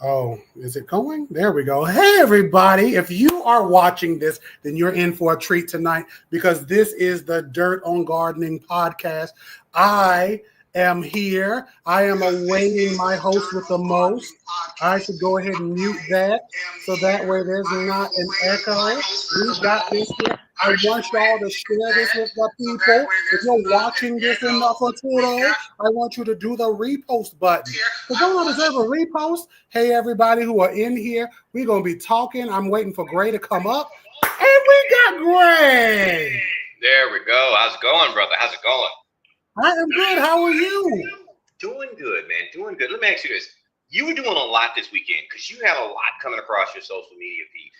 Oh, is it going? There we go. Hey, everybody. If you are watching this, then you're in for a treat tonight because this is the Dirt on Gardening podcast. I am here. I am awaiting my host with the most. I should go ahead and mute that so that way there's not an echo. We got this here. I want y'all to share this with the people. If you're watching this in the Futuro, I want you to do the repost button. So don't deserve a repost. Hey, everybody who are in here, we're going to be talking. I'm waiting for Gray to come up. And we got Gray. There we go. How's it going, brother? How's it going? I am good. How are you? Doing good, man. Doing good. Let me ask you this. You were doing a lot this weekend because you had a lot coming across your social media feed.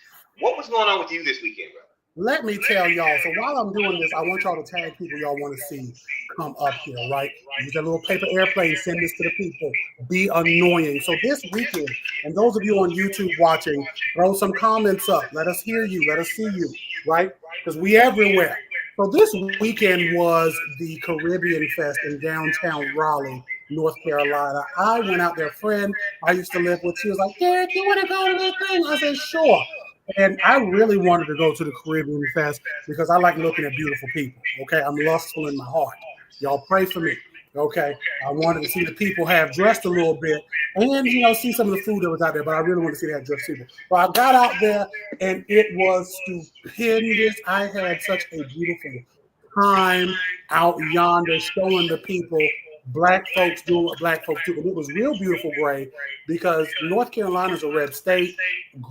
What was going on with you this weekend, brother? Let me tell y'all. So while I'm doing this, I want y'all to tag people y'all want to see come up here, right? Use that little paper airplane. Send this to the people. Be annoying. So this weekend, and those of you on YouTube watching, throw some comments up. Let us hear you. Let us see you, right? Because we everywhere. So this weekend was the Caribbean Fest in downtown Raleigh, North Carolina. I went out there. A friend I used to live with, she was like, Derek, you want to go to that thing? I said, sure. And I really wanted to go to the Caribbean Fest because I like looking at beautiful people. Okay, I'm lustful in my heart. Y'all pray for me. Okay, I wanted to see the people have dressed a little bit and see some of the food that was out there. But I really want to see that dressed people. Well, I got out there and it was stupendous. I had such a beautiful time out yonder showing the people Black folks doing what Black folks do. And it was real beautiful, Gray, because North Carolina is a red state.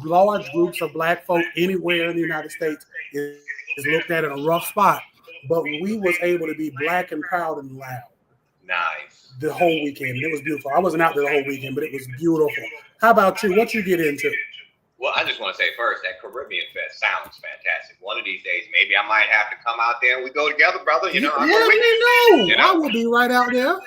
Large groups of Black folk anywhere in the United States is looked at in a rough spot. But we was able to be Black and proud and loud. Nice. The whole weekend. And it was beautiful. I wasn't out there the whole weekend, but it was beautiful. How about you? What you get into? Well, I just want to say first, that Caribbean Fest sounds fantastic. One of these days, maybe I might have to come out there and we go together, brother. Let me know. I will be right out there.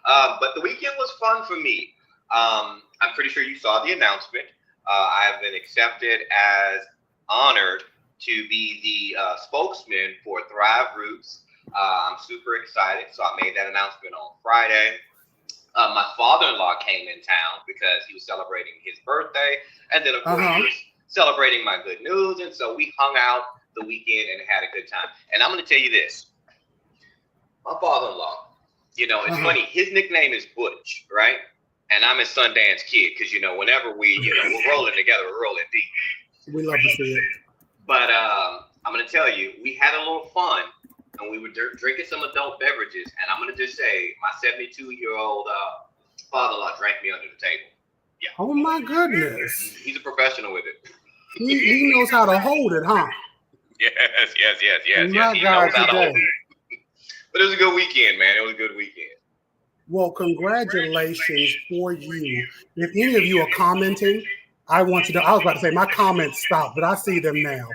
But the weekend was fun for me. I'm pretty sure you saw the announcement. I have been accepted as honored to be the spokesman for Thrive Roots. I'm super excited. So I made that announcement on Friday. My father-in-law came in town because he was celebrating his birthday. And then, of course, he was celebrating my good news. And so we hung out the weekend and had a good time. And I'm going to tell you this. My father-in-law, it's funny. His nickname is Butch, right? And I'm his Sundance Kid because, whenever we're rolling together, we're rolling deep. We love to see it. But I'm going to tell you, we had a little fun. And we were drinking some adult beverages. And I'm going to just say, my 72-year-old father-in-law drank me under the table. Yeah. Oh, my goodness. He's a professional with it. He knows how to hold it, huh? Yes. My He God, knows how to today. hold it. But it was a good weekend, man. It was a good weekend. Well, congratulations for you. If any of you are commenting, I was about to say my comments stopped, but I see them now.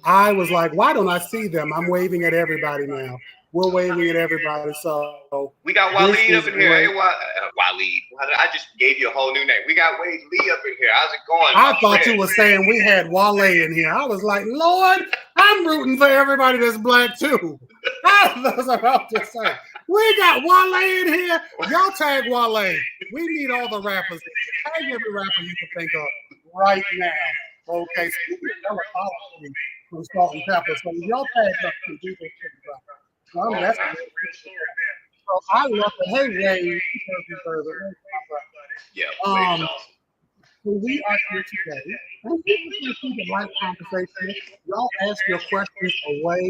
I was like, why don't I see them? I'm waving at everybody now. We're waving at everybody. So we got Waleed up in here. Hey, Waleed. I just gave you a whole new name. We got Wade Lee up in here. How's it going? I thought you were saying we had Wale in here. I was like, Lord, I'm rooting for everybody that's Black too. I was about to say, we got Wale in here. Y'all tag Wale. We need all the rappers. Tag every rapper you can think of right now. Okay, so from Salt and Pepper. So y'all tag up to do this shit. That's so I love it. Hey, Ray. Yeah. So we are here today. And we're going to keep a light conversation. Y'all ask your questions away.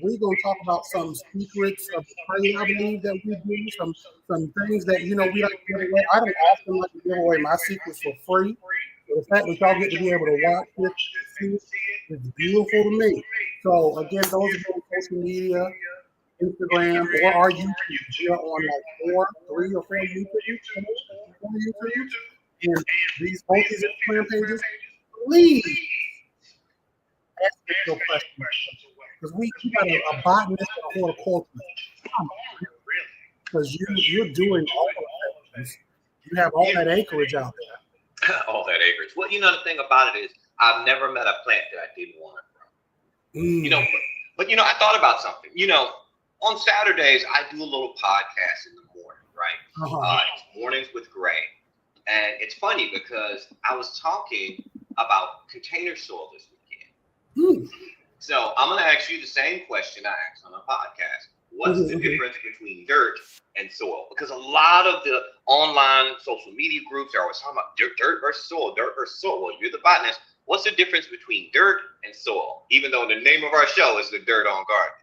We're going to talk about some secrets of trade, I believe, that we do. Some things that, we like to give away. I don't often like to give away my secrets for free. The fact that y'all get to be able to watch this is beautiful to me. So, again, those of you on social media, Instagram, or our YouTube, we are on like 3 or 4 YouTube channels. And both these Instagram pages, please ask us your questions. Because we got a botanist and a horticulturist. Because you're doing all of that. You have all that acreage out there. All that acreage. Well, the thing about it is I've never met a plant that I didn't want to grow. But I thought about something. On Saturdays, I do a little podcast in the morning, right? It's Mornings with Gray. And it's funny because I was talking about container soil this weekend. So I'm going to ask you the same question I asked on a podcast. What's the difference between dirt and soil? Because a lot of the online social media groups are always talking about dirt versus soil, dirt versus soil. Well, you're the botanist. What's the difference between dirt and soil? Even though the name of our show is The Dirt on Gardening.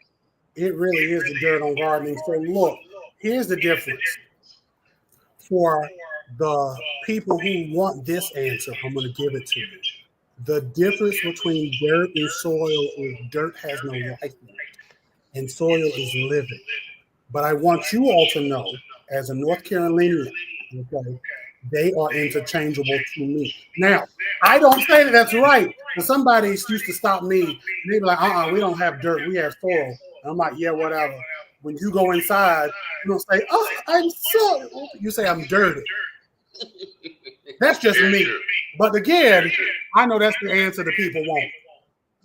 It really is the dirt on gardening. So look, here's the difference. For the people who want this answer, I'm going to give it to you. The difference between dirt and soil is dirt has no life in it, and soil is living. But I want you all to know, as a North Carolinian, okay, they are interchangeable to me. Now, I don't say that that's right. And somebody used to stop me. They be like, we don't have dirt, we have soil. And I'm like, yeah, whatever. When you go inside, you don't say, oh, I'm soil. You say, I'm dirty. That's just me. But again, I know that's the answer the people want.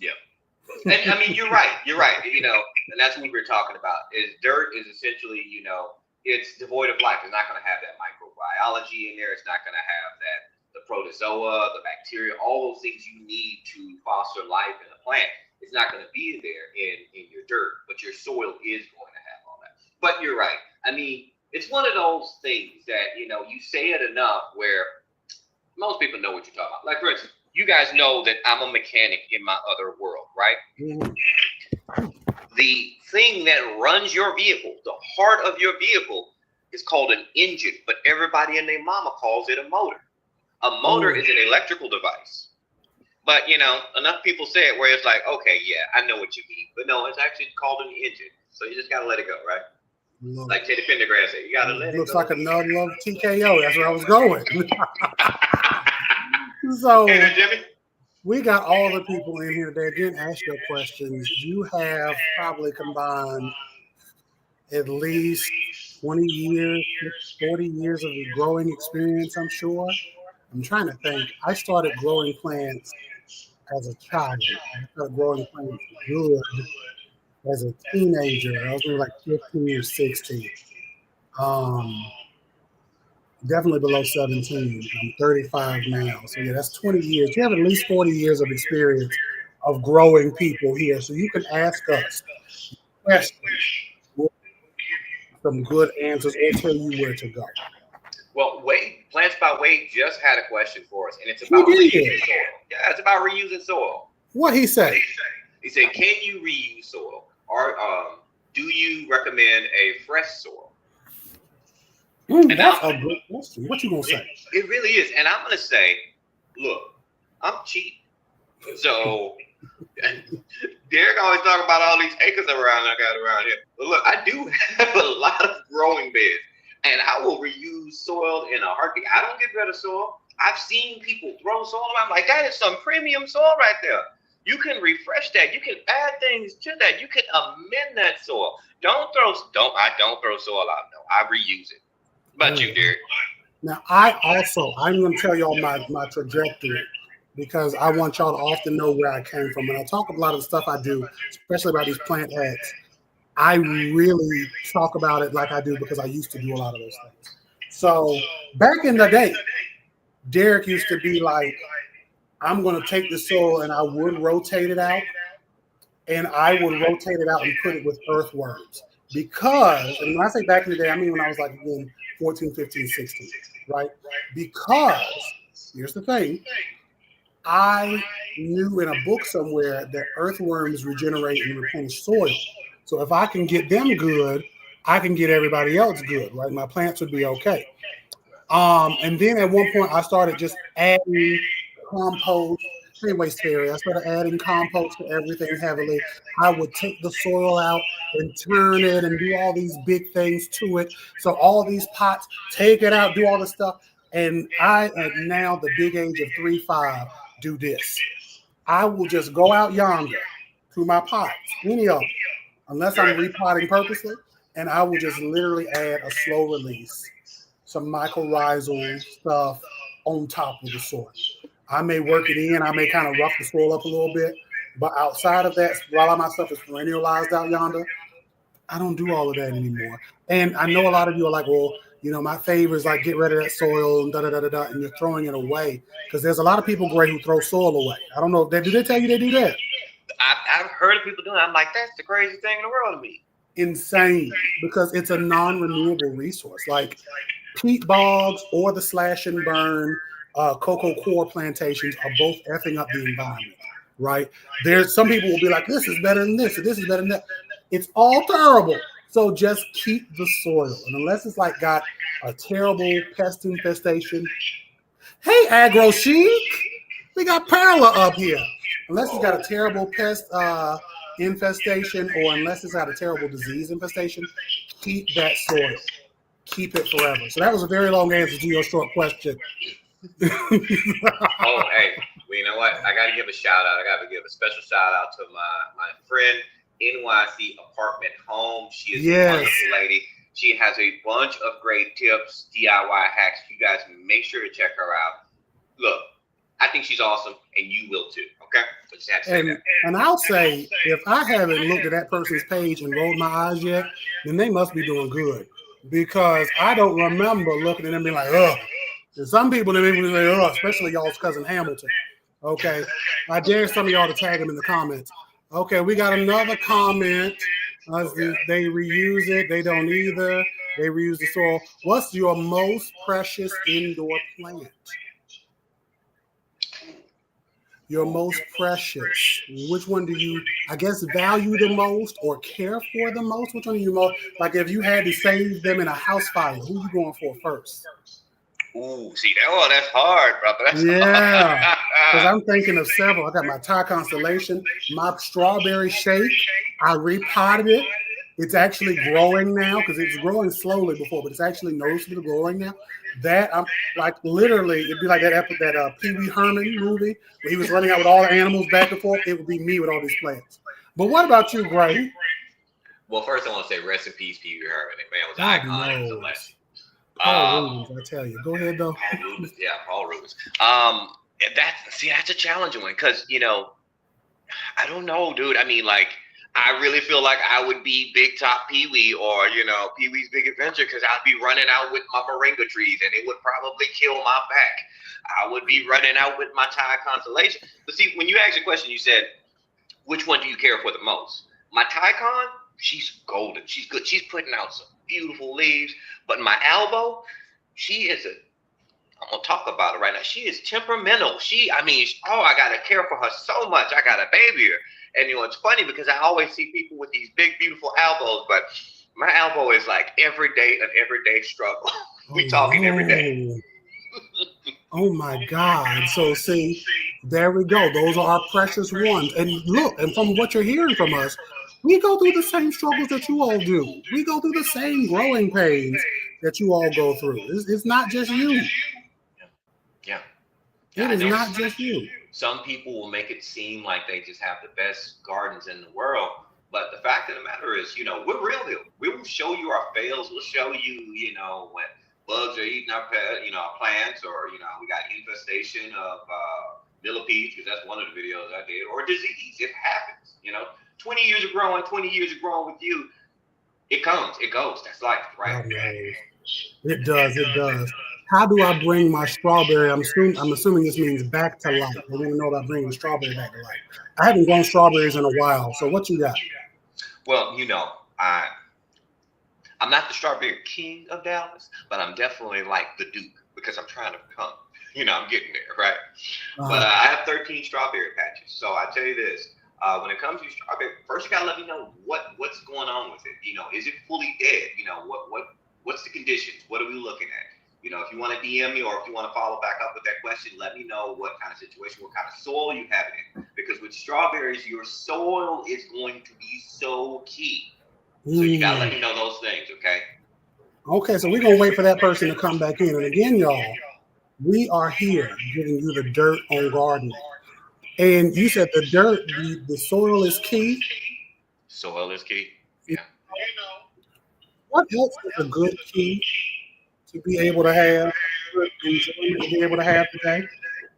Yeah. And I mean, you're right. You're right. You know, and that's what we were talking about. Is dirt is essentially, you know, it's devoid of life. It's not going to have that microbiology in there. It's not going to have that the protozoa, the bacteria, all those things you need to foster life in a plant. It's not going to be there in your dirt, but your soil is going to have all that. But you're right. I mean, it's one of those things that, you know, you say it enough where most people know what you're talking about. Like, for instance, you guys know that I'm a mechanic in my other world, right? Mm-hmm. The thing that runs your vehicle, the heart of your vehicle, is called an engine, but everybody and their mama calls it a motor. A motor is an electrical device. But, you know, enough people say it where it's like, okay, yeah, I know what you mean. But no, it's actually called an engine. So you just got to let it go, right? Like Teddy Pendergrass said, you got to let it go. Looks like another love TKO. That's where I was going. So hey, Jimmy. We got all the people in here that didn't ask your questions. You have probably combined at least 20 years, 40 years of growing experience, I'm sure. I'm trying to think. I started growing plants as a child. I started growing plants good as a teenager. I was maybe like 15 or 16. Definitely below 17. I'm 35 now. So yeah, that's 20 years. You have at least 40 years of experience of growing people here. So you can ask us questions. We'll give you some good answers or tell you where to go. Well, Wade, Plants by Wade just had a question for us, and it's about reusing soil. Yeah, it's about reusing soil. What he said? He said, can you reuse soil? Or do you recommend a fresh soil? That's a good question. What you gonna say? It really is. And I'm gonna say, look, I'm cheap. So Derek always talk about all these acres I got around here. But look, I do have a lot of growing beds. And I will reuse soil in a heartbeat. I don't get rid of soil. I've seen people throw soil around. I'm like, that is some premium soil right there. You can refresh that. You can add things to that. You can amend that soil. I don't throw soil out. No, I reuse it. But you, Derek. Now, I'm going to tell y'all my trajectory because I want y'all to often know where I came from. When I talk about a lot of the stuff I do, especially about these plant hacks, I really talk about it like I do because I used to do a lot of those things. So back in the day, Derek used to be like, I'm going to take the soil and I would rotate it out. And I would rotate it out and put it with earthworms. Because, and when I say back in the day, I mean when I was like, again, 14, 15, 16, right? Because, here's the thing, I knew in a book somewhere that earthworms regenerate and replenish soil. So if I can get them good, I can get everybody else good, right? My plants would be okay. And then at one point, I started just adding compost. Anyways, Terry, I started adding compost to everything heavily. I would take the soil out and turn it and do all these big things to it. So all these pots, take it out, do all this stuff. And I, at now the big age of 3-5, do this. I will just go out yonder to my pots, any of them, unless I'm repotting purposely, and I will just literally add a slow release, some mycorrhizal stuff on top of the soil. I may work it in, I may kind of rough the soil up a little bit, but outside of that, while my stuff is perennialized out yonder, I don't do all of that anymore. And I know a lot of you are like, well, My favorite is like get rid of that soil and da-da-da-da-da, and you're throwing it away. Because there's a lot of people, Gray, who throw soil away. I don't know. Do they tell you they do that? I've heard of people doing it. I'm like, that's the craziest thing in the world to me. Insane, because it's a non-renewable resource. Like peat bogs or the slash and burn cocoa core plantations are both effing up the environment, right? There's some people will be like, this is better than this, or this is better than that. It's all terrible. So just keep the soil. And unless it's like got a terrible pest infestation. Hey, Agro Chic, we got Perla up here. Unless it's got a terrible pest infestation, or unless it's got a terrible disease infestation, keep that soil. Keep it forever. So that was a very long answer to your short question. Oh, hey, well, you know what? I got to give a shout out. I got to give a special shout out to my friend, NYC Apartment Home. She is a wonderful lady. She has a bunch of great tips, DIY hacks. You guys make sure to check her out. Look, I think she's awesome, and you will too. Okay? Just have to say that. And I'll say, if I haven't looked at that person's page and rolled my eyes yet, then they must be doing good, because I don't remember looking at them and being like, ugh. And some people, they make me say, ugh, especially y'all's cousin Hamilton. Okay, I dare some of y'all to tag him in the comments. Okay, we got another comment. They reuse it. They don't either. They reuse the soil. What's your most precious indoor plant? Your most precious. Which one do you, I guess, value the most or care for the most? Which one do you most, like if you had to save them in a house fire, who you going for first? Ooh, see that one? That's hard, brother. That's yeah, because I'm thinking of several. I got my Thai Constellation, my strawberry shake. I repotted it. It's actually growing now, because it was growing slowly before, but it's actually noticeably growing now. That I'm like, literally, it'd be like that Pee Wee Herman movie where he was running out with all the animals back and forth. It would be me with all these plants. But what about you, Gray? Well, first I want to say rest in peace, Pee Wee Herman. Man, was iconic as a legend. Paul Rubens, I tell you. Go ahead, though. Paul Rubens, yeah, Paul Rubens. That's a challenging one, because I don't know, dude. I mean, like, I really feel like I would be Big Top Pee Wee, or Pee Wee's Big Adventure, because I'd be running out with my moringa trees, and it would probably kill my back. I would be running out with my Thai Constellation. But see, when you asked the question, you said, which one do you care for the most? My Thai Con, she's golden. She's good. She's putting out some beautiful leaves. But my Albo, I'm gonna talk about it right now. She is temperamental. I gotta care for her so much. I got a baby her. And it's funny because I always see people with these big, beautiful Albos, but my Albo is like an everyday struggle. We talking every day. Oh my God. So see, there we go. Those are our precious ones. And look, and from what you're hearing from us, we go through the same struggles that you all do. We go through the same growing pains that you all go through. It's not just you. Yeah. It is not just you. Some people will make it seem like they just have the best gardens in the world. But the fact of the matter is, we're real deal. We will show you our fails. We'll show you, when bugs are eating our plants, or, we got infestation of millipedes, because that's one of the videos I did, or disease. It happens, 20 years of growing with you, it comes, it goes. That's life, right? It does. How do I bring my strawberry? I'm assuming this means back to life. I want to know about bringing the strawberry back to life. I haven't grown strawberries in a while. So what you got? Well, I'm not the strawberry king of Dallas, but I'm definitely like the Duke, because I'm trying to become. I'm getting there, right? But I have 13 strawberry patches. So I tell you this. When it comes to strawberry, first you gotta let me know what's going on with it. Is it fully dead? What's the conditions? What are we looking at? If you want to DM me, or if you want to follow back up with that question, let me know what kind of situation, what kind of soil you have it in. Because with strawberries, your soil is going to be so key. So you gotta let me know those things, okay? Okay, so we're gonna wait for that person to come back in. And again, y'all, we are here giving you the dirt on gardening. And you said the dirt, the soil is key. Soil is key. Yeah. What else is a good key to be able to have, today,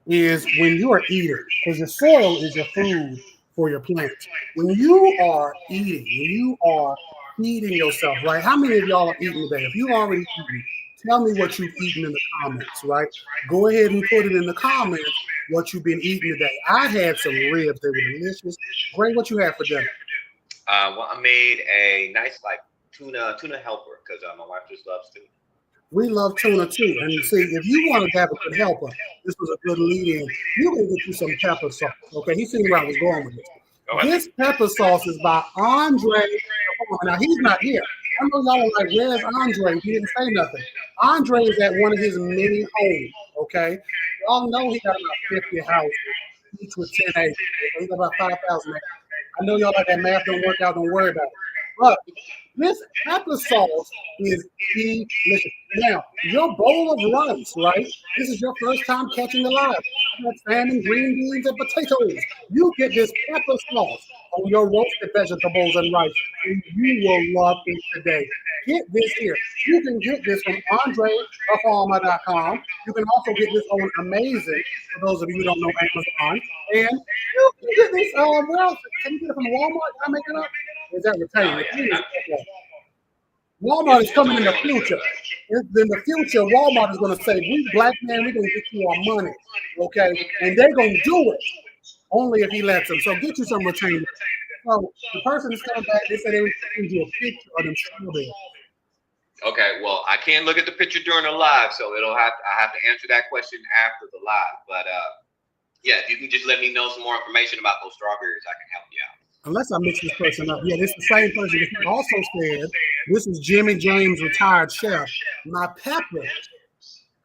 is when you are eating, because your soil is your food for your plants. When you are eating, when you are feeding yourself, right? How many of y'all are eating today? If you've already eaten, Tell me what you've eaten in the comments, right? Go ahead and put it in the comments what you've been eating today. I had some ribs. They were delicious. Gray, what you had for dinner? Well, I made a nice like tuna helper because my wife just loves tuna. We love tuna too. And you see, if you wanted to have a good helper, this was a good lead in. You can get you some pepper sauce. Okay, he seen where I was going with this. This pepper sauce is by Andre. Now he's not here. I know y'all are like, where's Andre? He didn't say nothing. Andre is at one of his many homes. Okay, y'all know he got about 50 houses, each with 10 acres. He's got about 5,000 acres. I know y'all like that math don't work out. Don't worry about it. But this pepper sauce is delicious. Now, your bowl of rice, right? This is your first time catching the live. Salmon, green beans, and potatoes. You get this pepper sauce on your roasted vegetables and rice, and you will love it today. Get this here. You can get this from AndreTheFarmer.com. You can also get this on Amazing, for those of you who don't know Amazon. And you can get this, well, can you get it from Walmart? Can I make it up? Is that retained? Walmart is coming in the future. In the future, Walmart is going to say, we black man, we're going to get you our money. Okay? And they're going to do it only if he lets them. So get you some retainers. So the person is coming back, they said they would send you a picture of them strawberries. Okay, well, I can't look at the picture during the live, so I have to answer that question after the live. But yeah, if you can just let me know some more information about those strawberries, I can help you out. Unless I mix this person up. Yeah, this is the same person. He also said, this is Jimmy James, retired chef. My peppers,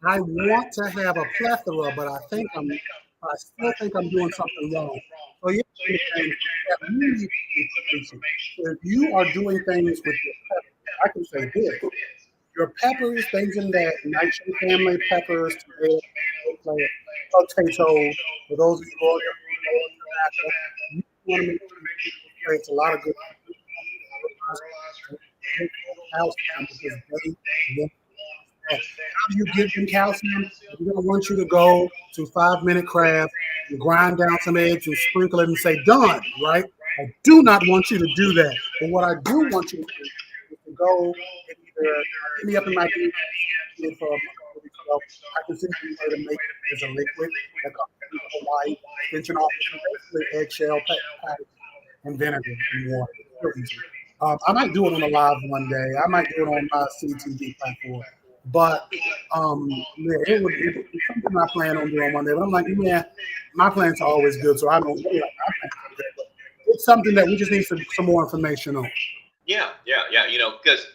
I want to have a plethora, but I still think I'm doing something wrong. So yeah, if you are doing things with your peppers, I can say this. Your peppers, things in that nightshade family, peppers, potatoes, for those of you who are you want to make sure it's a lot of good calcium because how do you give them calcium? We're going to want you to go to 5 Minute Craft and grind down some eggs and sprinkle it and say, done, right? I do not want you to do that. But what I do want you to do is to go and either hit me up in my DM for I can see you to make it as a liquid that comes from Hawaii, extension off basically eggshell, package, and vinegar and water. I might do it on a live one day. I might do it on my CTV platform. But yeah, it would be something I plan on doing one day. But I'm like, yeah, my plans are always good, so I don't. It's something that we just need some more information on. Yeah. You know, because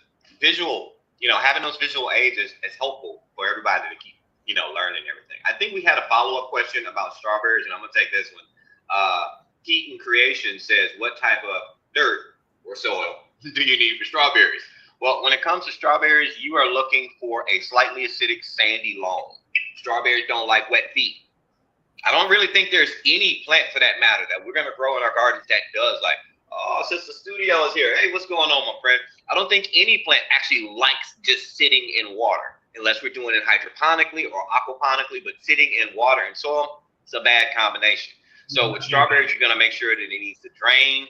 visual, having those visual aids is helpful for everybody to keep, learning everything. I think we had a follow-up question about strawberries, and I'm gonna take this one. Keaton Creation says, what type of dirt or soil do you need for strawberries? Well, when it comes to strawberries, you are looking for a slightly acidic, sandy loam. Strawberries don't like wet feet. I don't really think there's any plant, for that matter, that we're going to grow in our gardens that does, like, oh, since the studio is here, hey, what's going on, my friend? I don't think any plant actually likes just sitting in water, unless we're doing it hydroponically or aquaponically, but sitting in water and soil, it's a bad combination. So with strawberries, you're going to make sure that it needs to drain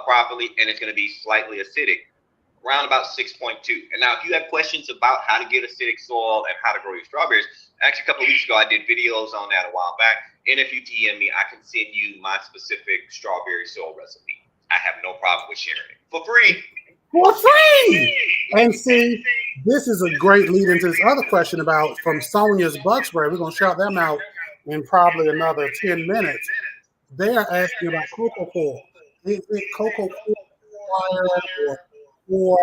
properly, and it's going to be slightly acidic, around about 6.2. And now, if you have questions about how to get acidic soil and how to grow your strawberries, actually a couple of weeks ago, I did videos on that a while back. And if you DM me, I can send you my specific strawberry soil recipe. I have no problem with sharing it for free. For free! And see, this is a great lead into this other question from Sonia's Bug Spray. We're going to shout them out in probably another 10 minutes. They are asking about cocoa coir. Is it cocoa coir or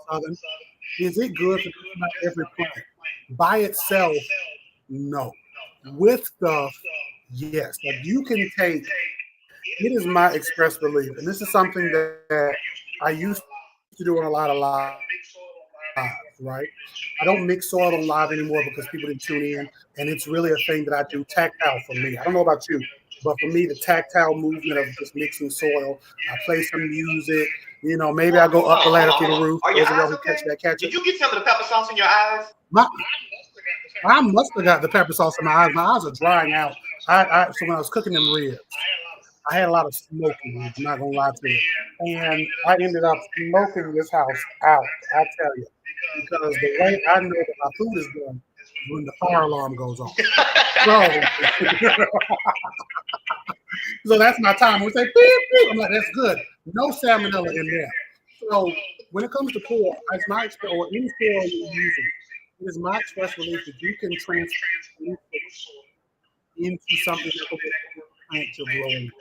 southern? Is it good for every plant? By itself, no. With stuff, yes. Like you can take. It is my express belief, and this is something that I used to do on a lot of live, right? I don't mix soil on live anymore because people didn't tune in, and it's really a thing that I do tactile for me. I don't know about you, but for me, the tactile movement of just mixing soil, I play some music. Maybe I go up the ladder to the roof. Did you get some of the pepper sauce in your eyes? I must have got the pepper sauce in my eyes. My eyes are drying out. So when I was cooking them ribs, I had a lot of smoking. I'm not gonna lie to you, and I ended up smoking this house out. I tell you, because the way I know that my food is done is when the fire alarm goes off. So, so that's my time. We say beep, beep. I'm like, that's good. No salmonella in there. So when it comes to core, it's my experience, or any core you're using, it is my express belief that you can transfer into something that will plant you're growing,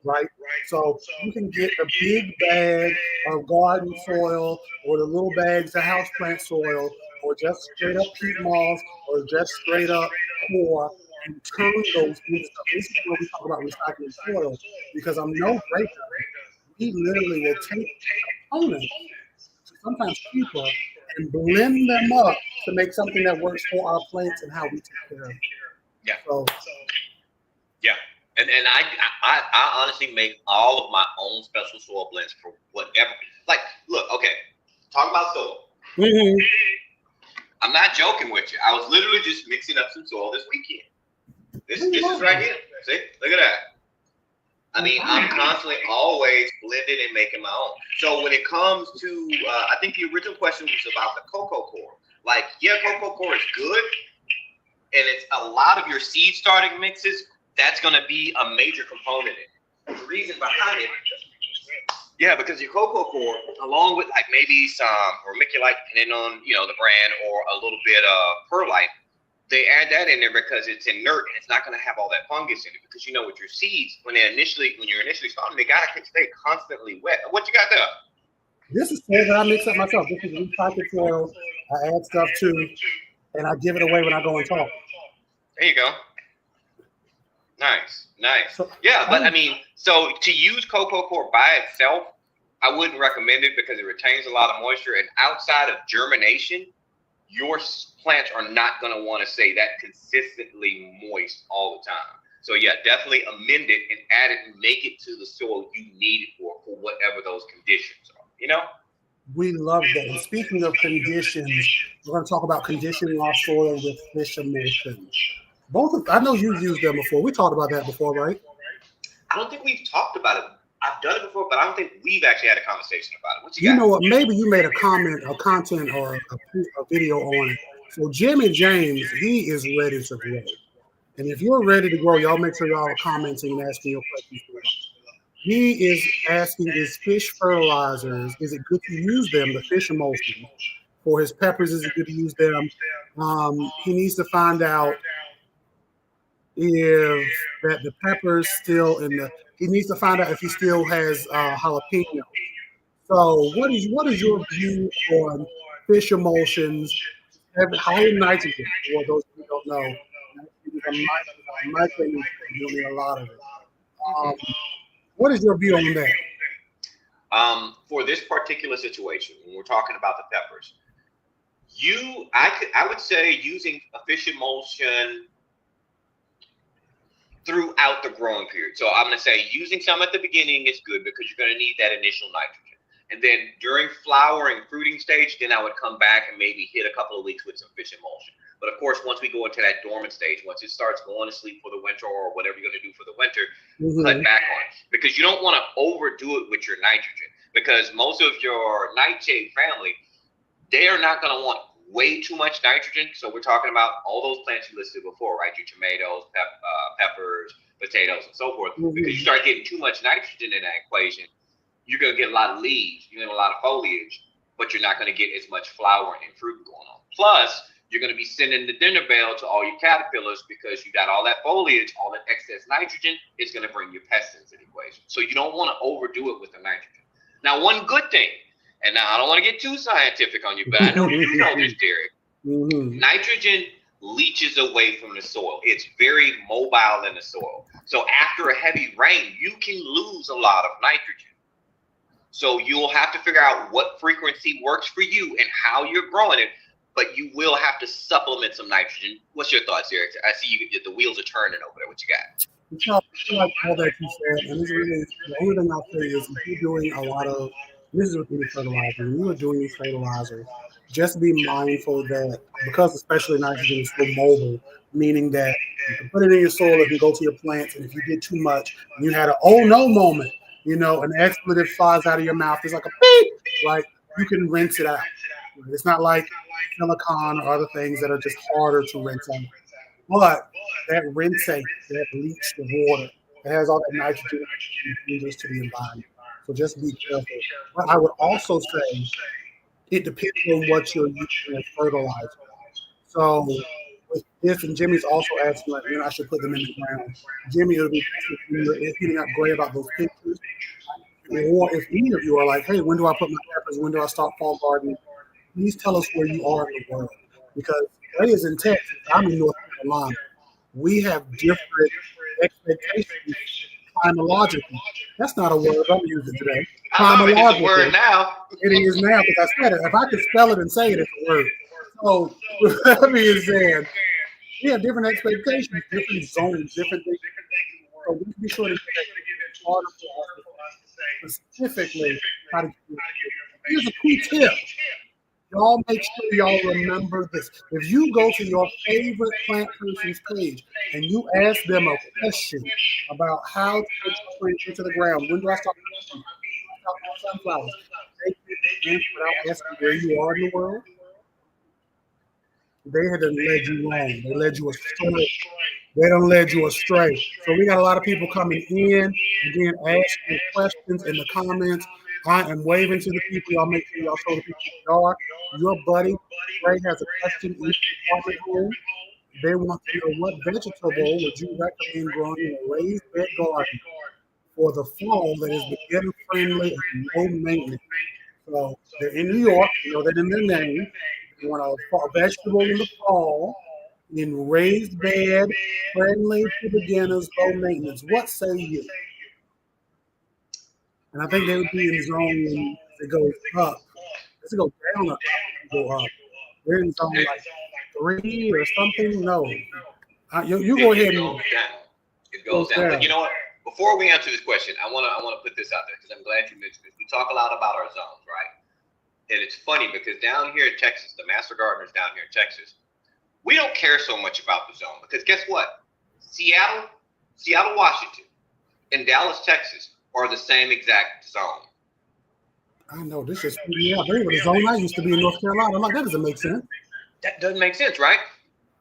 right? So you can get a big bag of garden soil, or the little bags of houseplant soil, or just straight up peat moss, or just straight up core, and turn those into stuff. This is where we talk about recycling soil, because I'm no breaker. We literally will take components, sometimes cheaper, and blend them up to make something that works for our plants and how we take care of it. Yeah. So, yeah. And I honestly make all of my own special soil blends for whatever. Like, look, okay, talk about soil. mm-hmm. I'm not joking with you. I was literally just mixing up some soil this weekend. This is right here. See, look at that. I mean, I'm constantly always blending and making my own. So when it comes to, I think the original question was about the cocoa core. Like, yeah, cocoa core is good, and it's a lot of your seed starting mixes. That's going to be a major component in it. The reason behind it, yeah, because your cocoa core, along with like maybe some vermiculite, depending on the brand, or a little bit of perlite, they add that in there because it's inert and it's not going to have all that fungus in it. Because with your seeds, when you're initially starting, they got to stay constantly wet. What you got there? This is soil that I mix up myself. This is recycled soil. I add stuff to, and I give it away when I go and talk. There you go. Nice. So, yeah, but I mean, so to use cocoa core by itself, I wouldn't recommend it because it retains a lot of moisture. And outside of germination, your plants are not going to want to stay that consistently moist all the time. So yeah, definitely amend it and add it and make it to the soil you need it for whatever those conditions are, We love that. And speaking of conditions, we're going to talk about conditioning our soil with fish emulsions. I know you've used them before. We talked about that before, right? I don't think we've talked about it. I've done it before, but I don't think we've actually had a conversation about it. What you got? You know what? Maybe you made a comment, a content, or a video on it. So Jimmy James, he is ready to grow. And if you're ready to grow, y'all make sure y'all are commenting and asking your questions. He is asking, is fish fertilizers, is it good to use them, the fish emulsion? For his peppers, is it good to use them? He needs to find out if that the peppers still he needs to find out if he still has jalapeno. So what is your view on fish emulsions, high in nitrogen? For those who don't know, nitrogen, you need a lot of it. What is your view on that? For this particular situation, when we're talking about the peppers, I would say using a fish emulsion throughout the growing period. So I'm going to say using some at the beginning is good because you're going to need that initial nitrogen. And then during flowering, fruiting stage, then I would come back and maybe hit a couple of weeks with some fish emulsion. But of course, once we go into that dormant stage, once it starts going to sleep for the winter or whatever you're going to do for the winter, cut back on it. Because you don't want to overdo it with your nitrogen. Because most of your nightshade family, they are not going to want way too much nitrogen. So we're talking about all those plants you listed before, right? Your tomatoes, peppers, potatoes, and so forth. Because you start getting too much nitrogen in that equation, you're going to get a lot of leaves, you're going to get a lot of foliage, but you're not going to get as much flowering and fruit going on. Plus, you're going to be sending the dinner bell to all your caterpillars because you got all that foliage, all that excess nitrogen is going to bring your pests into the equation. So you don't want to overdo it with the nitrogen. Now, one good thing, and now I don't want to get too scientific on you, but I know you know this, Derek. Nitrogen leaches away from the soil. It's very mobile in the soil. So after a heavy rain, you can lose a lot of nitrogen. So you'll have to figure out what frequency works for you and how you're growing it, but you will have to supplement some nitrogen. What's your thoughts, Eric? I see the wheels are turning over there. What you got? I like all that you said, and this really, the only thing I'll say is if you're doing a lot of, this is with any fertilizer, when you are doing these fertilizers, just be mindful that because especially nitrogen is so mobile, meaning that you can put it in your soil if you go to your plants, and if you did too much, you had an oh no moment, an expletive flies out of your mouth, it's like a beep, right? You can rinse it out. It's not like silicone or other things that are just harder to rinse out. But that rinsate, that bleached water, it has all that nitrogen and dangerous to the environment. So just be careful. But I would also say it depends on what you're using as fertilizer. So with this, and Jimmy's also asking, like, I should put them in the ground. Jimmy, it'll be best if you're hitting up Gray about those pictures. Or if any of you are like, hey, when do I put my peppers? When do I start fall gardening? Please tell us where you are in the world. Because Gray is in Texas. I'm in North Carolina. We have different expectations climatologically. That's not a word I'm using today. It's a word now. It is now because I said it. If I could spell it and say it, it's a word. So with that being said, we have different expectations, different zones, different things. So we can be sure to get that harder for us specifically how to do it. Here's a key tip. Y'all make sure y'all remember this. If you go to your favorite plant person's page and you ask them a question about how to put your plant into the ground, when do I start sunflowers? They can answer without asking where you are in the world. They had to led you wrong. They led you astray. They don't lead you astray. So we got a lot of people coming in, again, asking questions in the comments. I am waving to the people. Y'all make sure y'all show the people who are. Your buddy, Ray, has a question in the comment here. They want to know what vegetable would you recommend growing in a raised bed garden for the fall that is beginner friendly and low maintenance. So they're in New York, you know that in their name. They want a vegetable in the fall in raised bed, friendly to beginners, low maintenance. What say you? And I think they would be in zone that goes up. Does it go down or up? Go up. They're in zone like 3 or something. No, you go ahead and it goes down. But you know what? Before we answer this question, I want to put this out there because I'm glad you mentioned this. We talk a lot about our zones, right? And it's funny because down here in Texas, the master gardeners down here in Texas, we don't care so much about the zone because guess what? Seattle, Washington, and Dallas, Texas are the same exact zone. I know this is they were the zone I used to be in North Carolina. I'm like, that doesn't make sense. That doesn't make sense, right?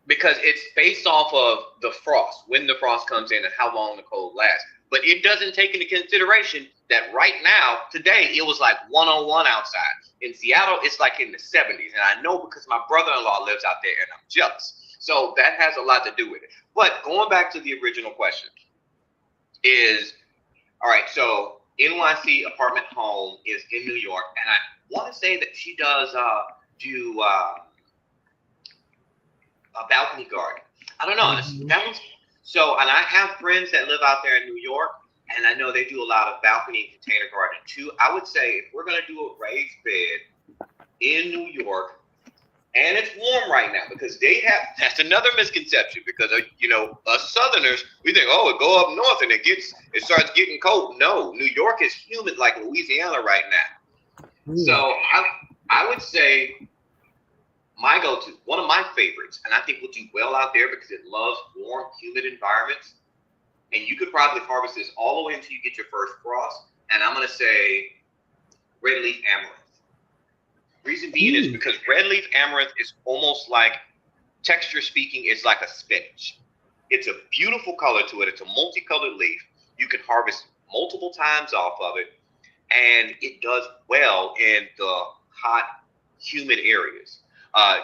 Because it's based off of the frost, when the frost comes in and how long the cold lasts. But it doesn't take into consideration that right now, today, it was like 101 outside. In Seattle, it's like in the 70s. And I know because my brother-in-law lives out there and I'm jealous. So that has a lot to do with it. But going back to the original question is, all right, so NYC Apartment Home is in New York. And I want to say that she does do a balcony garden. I don't know. That one's so, and I have friends that live out there in New York, and I know they do a lot of balcony and container gardening too. I would say if we're going to do a raised bed in New York, and it's warm right now because that's another misconception because, us Southerners, we think, oh, it go up north and it starts getting cold. No, New York is humid like Louisiana right now. So I would say my go-to, one of my favorites, and I think will do well out there because it loves warm, humid environments. And you could probably harvest this all the way until you get your first frost. And I'm going to say red leaf amaranth. Reason being is because red leaf amaranth is almost like, texture speaking, it's like a spinach. It's a beautiful color to it. It's a multicolored leaf. You can harvest multiple times off of it. And it does well in the hot, humid areas.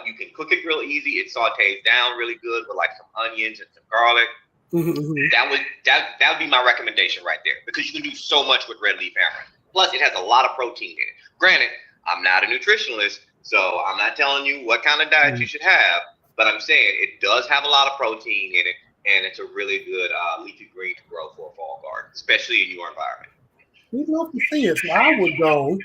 You can cook it real easy. It sautés down really good with like some onions and some garlic. Mm-hmm. That would be my recommendation right there because you can do so much with red leaf amaranth. Plus, it has a lot of protein in it. Granted, I'm not a nutritionalist, so I'm not telling you what kind of diet you should have, but I'm saying it does have a lot of protein in it, and it's a really good leafy green to grow for a fall garden, especially in your environment. We'd love to see it. So I would go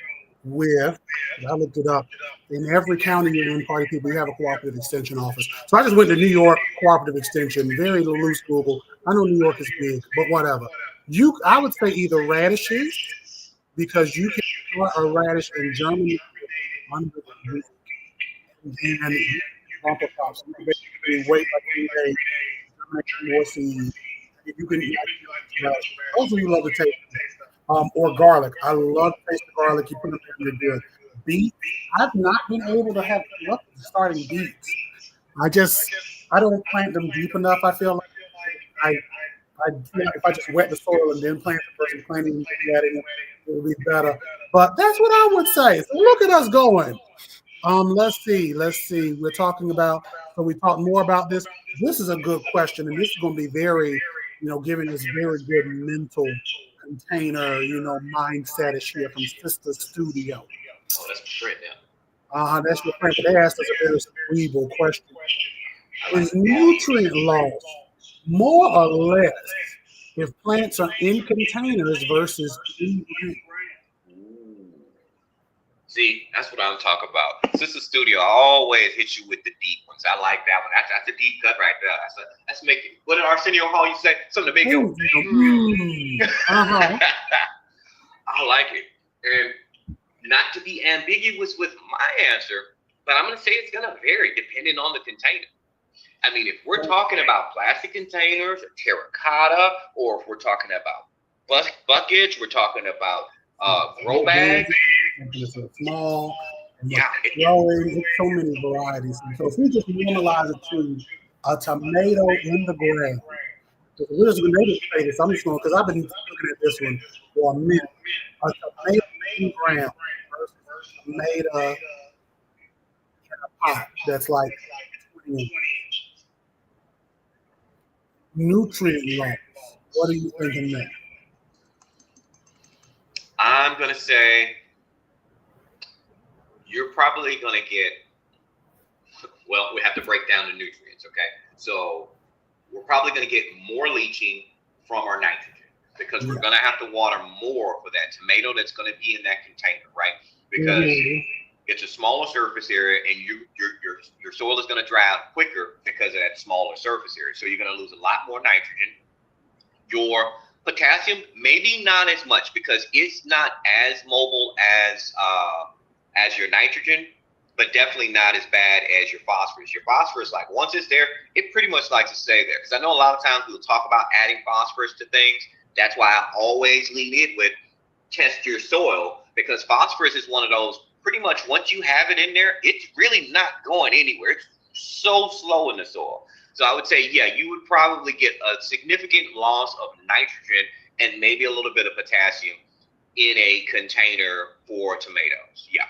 with, I looked it up, in every county you're in, Party People, you have a cooperative extension office. So I just went to New York Cooperative Extension, very loose Google. I know New York is big, but whatever. I would say either radishes, because you can start a radish in Germany under the roof, and bumper crops. You can basically wait like 3 days, more seeds. You can eat those of you love to taste or garlic. I love to taste the garlic. You put it in, you're good. beets. I've not been able to have luck starting beets. I don't plant them deep enough. I feel like I feel like if I just wet the soil and then plant the person planting it would be better. But that's what I would say. So look at us going. Let's see. We're talking about, so we talk more about this. This is a good question, and this is going to be very, giving us very good mental container, mindset is here from Sister Studio. Oh, that's great now. That's your friend. They asked us a very cerebral question. Is nutrient loss more or less if plants are in containers versus in ground? See, that's what I'm talking about. Sister Studio, I always hit you with the deep ones. I like that one. That's a deep cut right there. That's making. What did Arsenio Hall you say? Something to make it. I like it. And not to be ambiguous with my answer, but I'm going to say it's going to vary depending on the container. I mean, if we're talking about plastic containers, or terracotta, or if we're talking about buckets, we're talking about grow bags. It's small, growing, so many varieties. So if we just normalize it to a tomato in the ground, we're just going to say this. I'm just going, because I've been looking at this one for a minute. A tomato in the ground versus a tomato in a pot that's like 20 inches. Nutrient loss. What are you thinking there? I'm going to say you're probably going to get, well, we have to break down the nutrients, okay? So we're probably going to get more leaching from our nitrogen because we're going to have to water more for that tomato that's going to be in that container, right? Because it's a smaller surface area and your soil is going to dry out quicker because of that smaller surface area. So you're going to lose a lot more nitrogen. Your potassium, maybe not as much because it's not as mobile as your nitrogen, but definitely not as bad as your phosphorus. Your phosphorus, like once it's there, it pretty much likes to stay there. Because I know a lot of times we'll talk about adding phosphorus to things. That's why I always lean in with test your soil, because phosphorus is one of those, pretty much once you have it in there, it's really not going anywhere. It's so slow in the soil. So I would say, yeah, you would probably get a significant loss of nitrogen and maybe a little bit of potassium in a container for tomatoes. Yeah.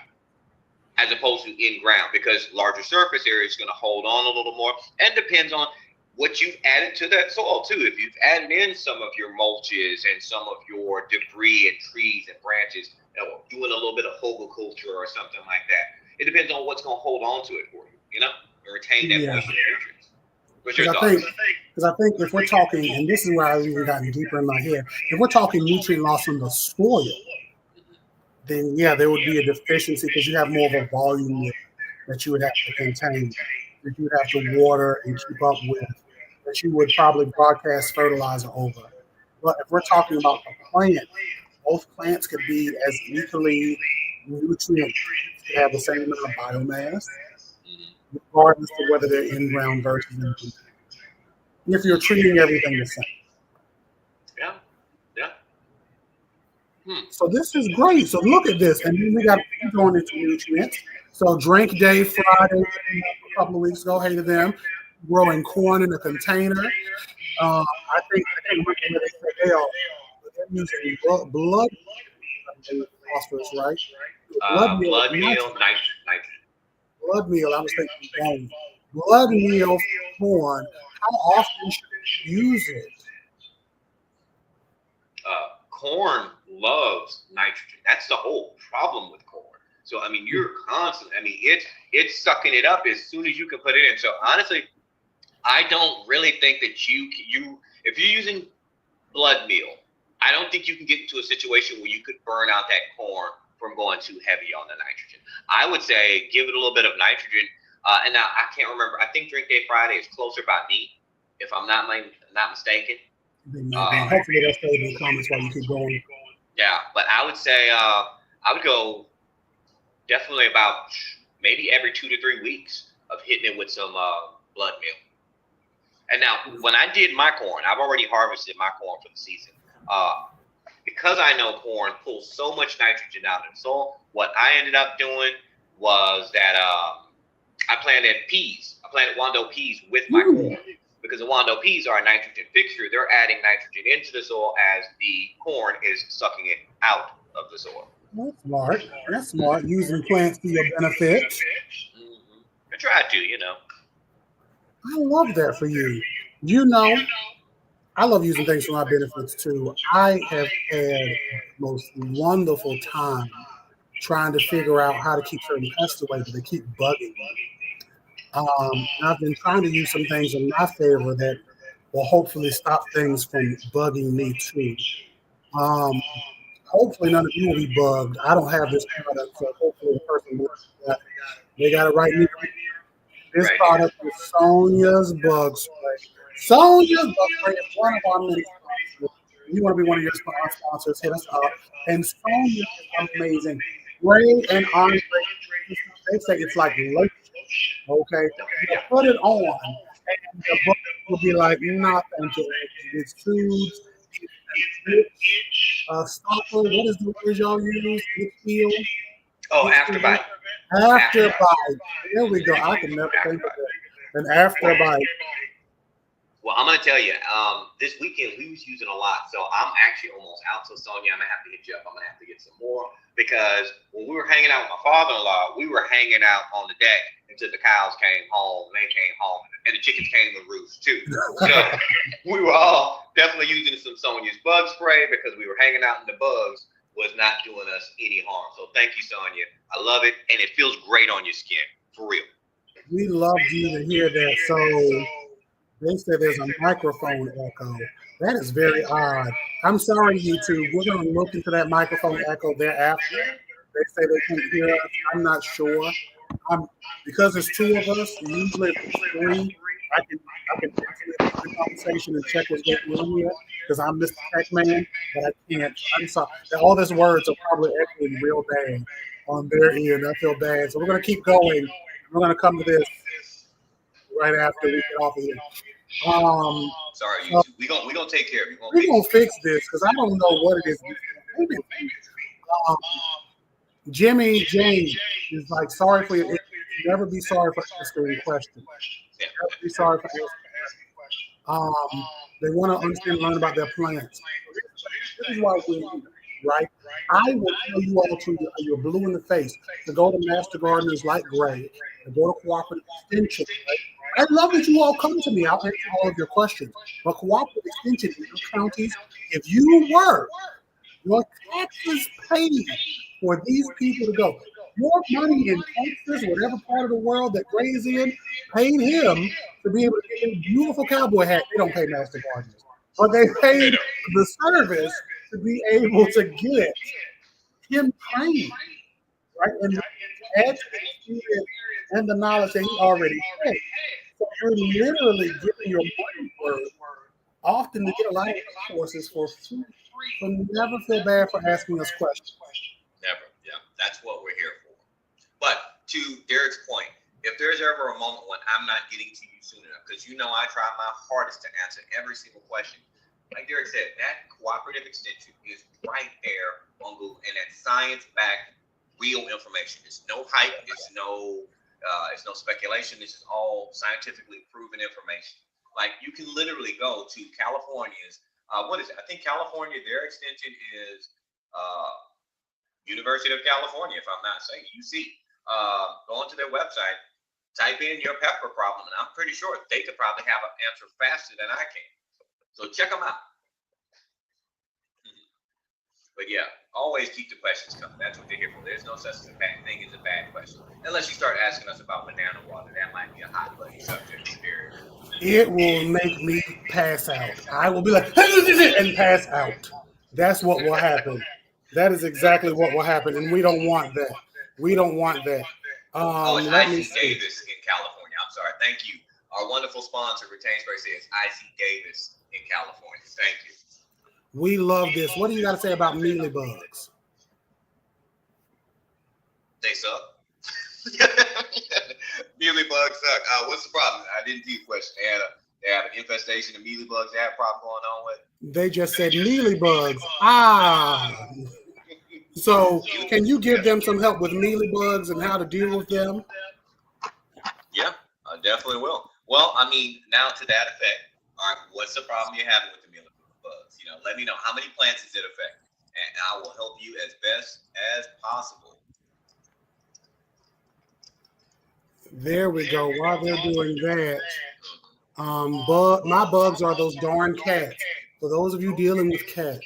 As opposed to in ground, because larger surface area is going to hold on a little more, and depends on what you've added to that soil too. If you've added in some of your mulches and some of your debris and trees and branches, doing a little bit of culture or something like that, it depends on what's going to hold on to it for you, and retain that moisture and nutrients. Because I think if we're talking, and this is where I've even gotten deeper in my head, if we're talking nutrient loss from the soil, then yeah, there would be a deficiency because you have more of a volume that you would have to contain, that you would have to water and keep up with, that you would probably broadcast fertilizer over. But if we're talking about the plant, both plants could be as equally nutrient, to have the same amount of biomass, regardless of whether they're in ground versus in container. If you're treating everything the same. Yeah. So this is great. So look at this. And then we got going into nutrients. So Drink Day Friday, a couple of weeks ago, hey to them, growing corn in a container. I think they are using blood phosphorus, right? Blood meal, nitrogen. Blood meal, I was thinking bone. Blood meal corn, how often should you use it? Corn loves nitrogen. That's the whole problem with corn. So I mean, you're constantly. I mean, it's sucking it up as soon as you can put it in. So honestly, I don't really think that you if you're using blood meal, I don't think you can get into a situation where you could burn out that corn from going too heavy on the nitrogen. I would say give it a little bit of nitrogen. And now I can't remember. I think Drink Day Friday is closer by me, if I'm not mistaken. Hopefully they'll stay in the comments while you keep going. Yeah, but I would say I would go definitely about maybe every 2 to 3 weeks of hitting it with some blood meal. And now when I did my corn, I've already harvested my corn for the season. because I know corn pulls so much nitrogen out of the soil, what I ended up doing was that I planted peas. I planted Wando peas with my corn because the Wando peas are a nitrogen fixture. They're adding nitrogen into the soil as the corn is sucking it out of the soil. That's smart. That's smart. Using plants for your benefit. Mm-hmm. I try to, you know. I love that for you. You know, I love using things for my benefits too. I have had the most wonderful time trying to figure out how to keep certain pests away, but they keep bugging me. I've been trying to use some things in my favor that will hopefully stop things from bugging me too. Um, Hopefully none of you will be bugged. I don't have this product, so hopefully the person they got it right here. This product is Sonia's Bug Spray. Sonia's Bug Spray is one of our many sponsors. If you want to be one of your sponsors, hit us up. And Sonia is amazing. Ray and Andre, they say it's like lotion. Okay, you put it on, and the bug will be like, nah, thank you. It's tubes. Stopper, what is the word y'all use? Feel. Oh, afterbite. Afterbite. There we go. I can never think of it. An afterbite. Well, I'm gonna tell you, this weekend we was using a lot, so I'm actually almost out. So Sonia, I'm gonna have to hit you up. I'm gonna have to get some more because when we were hanging out with my father-in-law, we were hanging out on the deck until the cows came home. They came home, and the chickens came to roost too. So we were all definitely using some Sonia's bug spray because we were hanging out, and the bugs was not doing us any harm. So thank you, Sonia. I love it, and it feels great on your skin, for real. We love you to hear that. So they said there's a microphone echo. That is very odd. I'm sorry, YouTube. We're going to look into that microphone echo thereafter. They say they can't hear us. I'm not sure. Because there's two of us, usually if it's three, I can answer the conversation and check what's going on here because I'm Mr. Tech Man, but I can't. I'm sorry. All these words are probably echoing real bad on their ear, and I feel bad. So we're going to keep going. We're going to come to this right after we get off of here. Sorry, YouTube. We're gonna take care of it. We're going to fix this because I don't know what it is. Jimmy James is like, sorry for your. Never be sorry for asking a question. Never be sorry for asking. They want to understand and learn about their plants. This is why we're here, right? I will tell you all to you're blue in the face to go to Master Gardeners Light Gray, to go to Cooperative Extension. Right? I love that you all come to me. I'll answer all of your questions. But Cooperative Extension in your counties, if you were your taxes paid for these people to go. Your money in Texas, whatever part of the world that Gray's in, paid him to be able to get a beautiful cowboy hat. They don't pay Master Gardeners, but they paid the service to be able to get him trained, right? And add to the experience and the knowledge that he already had. So you're literally getting your money worth. Often to get a lot of resources for free. So never feel bad for asking us questions. Never. Yeah, that's what we're here for. But to Derek's point, if there's ever a moment when I'm not getting to you soon enough, because you know I try my hardest to answer every single question. Like Derek said, that Cooperative Extension is right there on Google, and that science-backed, real information. It's no hype. It's no speculation. This is all scientifically proven information. Like you can literally go to California's. What is it? I think California. Their extension is University of California, if I'm not saying UC. Go onto their website, type in your pepper problem, and I'm pretty sure they could probably have an answer faster than I can. So check them out. But yeah, always keep the questions coming. That's what they're here for. There's no such thing as a bad question. Unless you start asking us about banana water. That might be a hot button subject. It will make me pass out. I will be like, and pass out. That's what will happen. That is exactly what will happen. And we don't want that. We don't want that. It's IC Davis in California. I'm sorry. Thank you. Our wonderful sponsor, Retainsbury, says IC Davis in California. Thank you. We love this. What do you got to say about mealy bugs? They suck. Mealy bugs suck. What's the problem? I didn't see the question. They they have an infestation of mealybugs they have a problem going on with? They just said mealybugs. Ah. So can you give them some help with mealybugs and how to deal with them? Yeah, I definitely will. Well, I mean, now to that effect, all right, what's the problem you're having with the mealybugs? You know, let me know how many plants does it affect, and I will help you as best as possible. There we go. While they're doing that, my bugs are those darn cats. For those of you dealing with cats,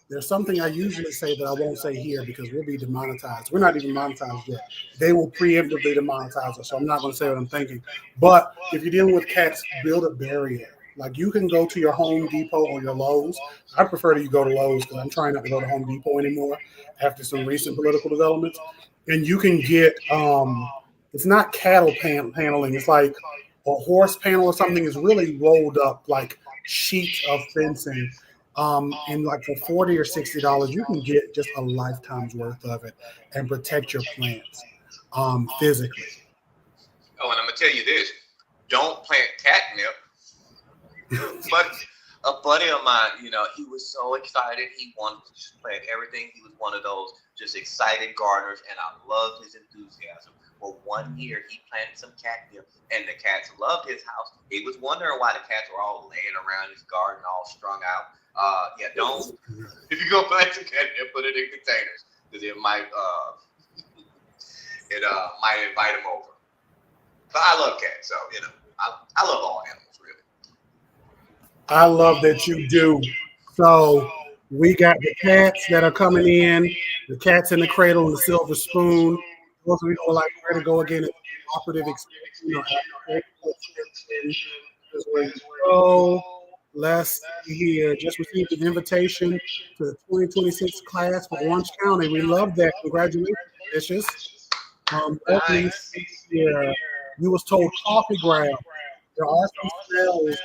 there's something I usually say that I won't say here because we'll be demonetized. We're not even monetized yet. They will preemptively demonetize us, so I'm not going to say what I'm thinking. But if you're dealing with cats, build a barrier. Like you can go to your Home Depot or your Lowe's. I prefer that you go to Lowe's because I'm trying not to go to Home Depot anymore after some recent political developments. And you can get, it's not cattle paneling. It's like a horse panel or something is really rolled up like sheets of fencing. And like for $40 or $60, you can get just a lifetime's worth of it and protect your plants physically. Oh, and I'm gonna tell you this: don't plant catnip. But a buddy of mine, you know, he was so excited. He wanted to just plant everything. He was one of those just excited gardeners, and I loved his enthusiasm. Well, one year he planted some catnip, and the cats loved his house. He was wondering why the cats were all laying around his garden, all strung out. Don't. If you go plant some catnip, put it in containers because it might might invite them over. But I love cats, so you know, I love all animals, really. I love that you do. So we got the cats that are coming in, the cats in the cradle and the silver spoon. Those of you who are like, where to go again? It's operative experience. So let's see here. Just received an invitation to the 2026 class for Orange County. We love that. Congratulations, Vicious. Nice. Here, you was told coffee ground. There are some smells,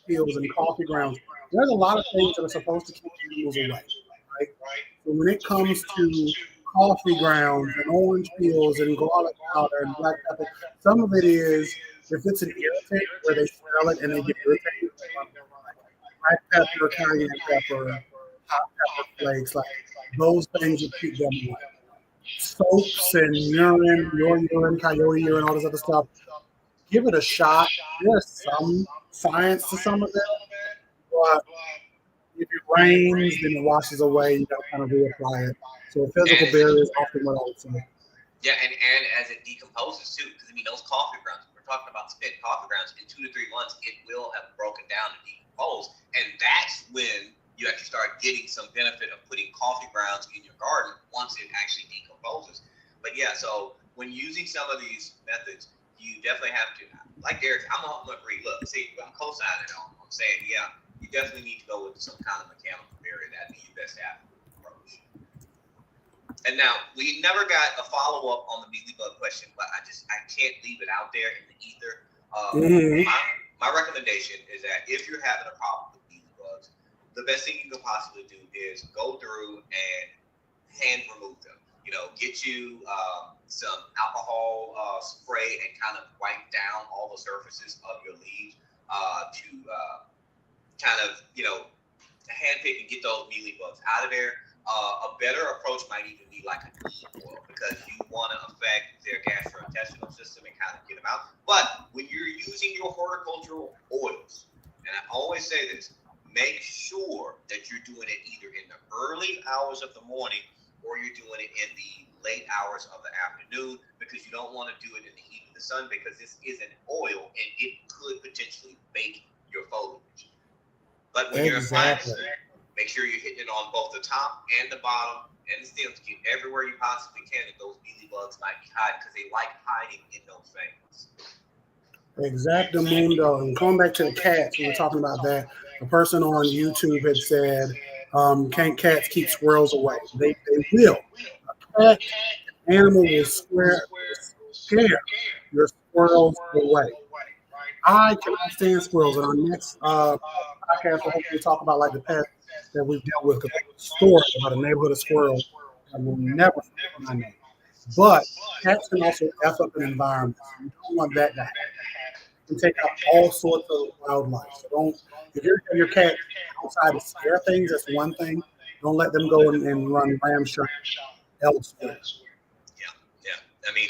fields, and coffee grounds. There's a lot of things that are supposed to keep animals away, right? So when it comes to coffee grounds and orange peels and garlic powder and black pepper, some of it is if it's an irritant where they smell it and they get irritated. Black pepper, cayenne pepper, hot pepper flakes, like those things will keep them away. Soaps and urine, your urine, coyote urine, all this other stuff. Give it a shot. There's some science to some of it, but if it rains, then it washes away. You got to kind of reapply it. So a physical barrier is often what I would say. Yeah, and as it decomposes too, because I mean those coffee grounds, we're talking about spent coffee grounds, in 2 to 3 months, it will have broken down and decomposed, and that's when you actually start getting some benefit of putting coffee grounds in your garden once it actually decomposes. But yeah, so when using some of these methods, you definitely have to, like Derek, I'm gonna agree. Look, see, I'm co-signing on. I'm saying, yeah, you definitely need to go with some kind of mechanical barrier. That'd be your best approach. And now we never got a follow-up on the mealybug question, but I can't leave it out there in the ether. My recommendation is that if you're having a problem with mealybugs, the best thing you can possibly do is go through and hand remove them. You know, get you some alcohol spray and kind of wipe down all the surfaces of your leaves to kind of, you know, hand pick and get those mealybugs out of there. A better approach might even be like a neem oil because you want to affect their gastrointestinal system and kind of get them out. But when you're using your horticultural oils, and I always say this, make sure that you're doing it either in the early hours of the morning or you're doing it in the late hours of the afternoon because you don't want to do it in the heat of the sun because this is an oil and it could potentially bake your foliage. But when you're applying it, make sure you're hitting it on both the top and the bottom and the stems. Get everywhere you possibly can that those mealybugs might be hiding because they like hiding in those things. Exactamundo. And coming back to the cats, we were talking about that. A person on YouTube had said, "Can't cats keep squirrels away?" They will. A cat, an animal will scare your squirrels away. I cannot stand squirrels. And our next podcast, we'll hopefully talk about like the pest that we've dealt with. Because there's a story about a neighborhood of squirrels that will never forget my name. But cats can also F up an environment. You don't want that to happen. can take out all sorts of wildlife. So don't, if you're your cat outside to scare things, that's one thing. Don't let them go and run ramshot elsewhere. Yeah. I mean,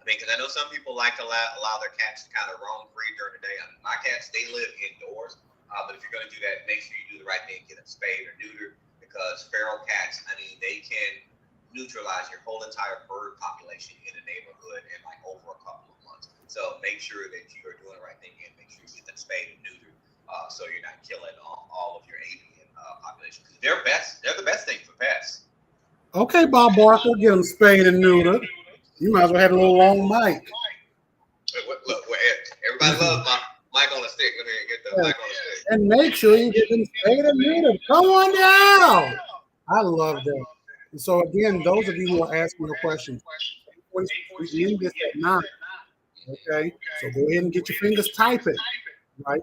because I know some people like to allow their cats to kind of roam free during the day. I mean, my cats, they live indoors. But if you're going to do that, make sure you do the right thing, get them spayed or neutered, because feral cats, I mean, they can neutralize your whole entire bird population in a neighborhood in like over a couple of months. So make sure that you are doing the right thing and make sure you get them spayed and neutered, so you're not killing all of your avian population. Because they're the best thing for pets. Okay, Bob Barker, get them spayed and neutered. You might as well have a little long mic. Look, everybody loves my mic on the stick. Let me get the mic on the stick. And make sure you get them spayed and neutered. Come on down. I love that. And so again, those of you who are asking the questions, we end this at 9. Okay, so go ahead and get your fingers typing, right?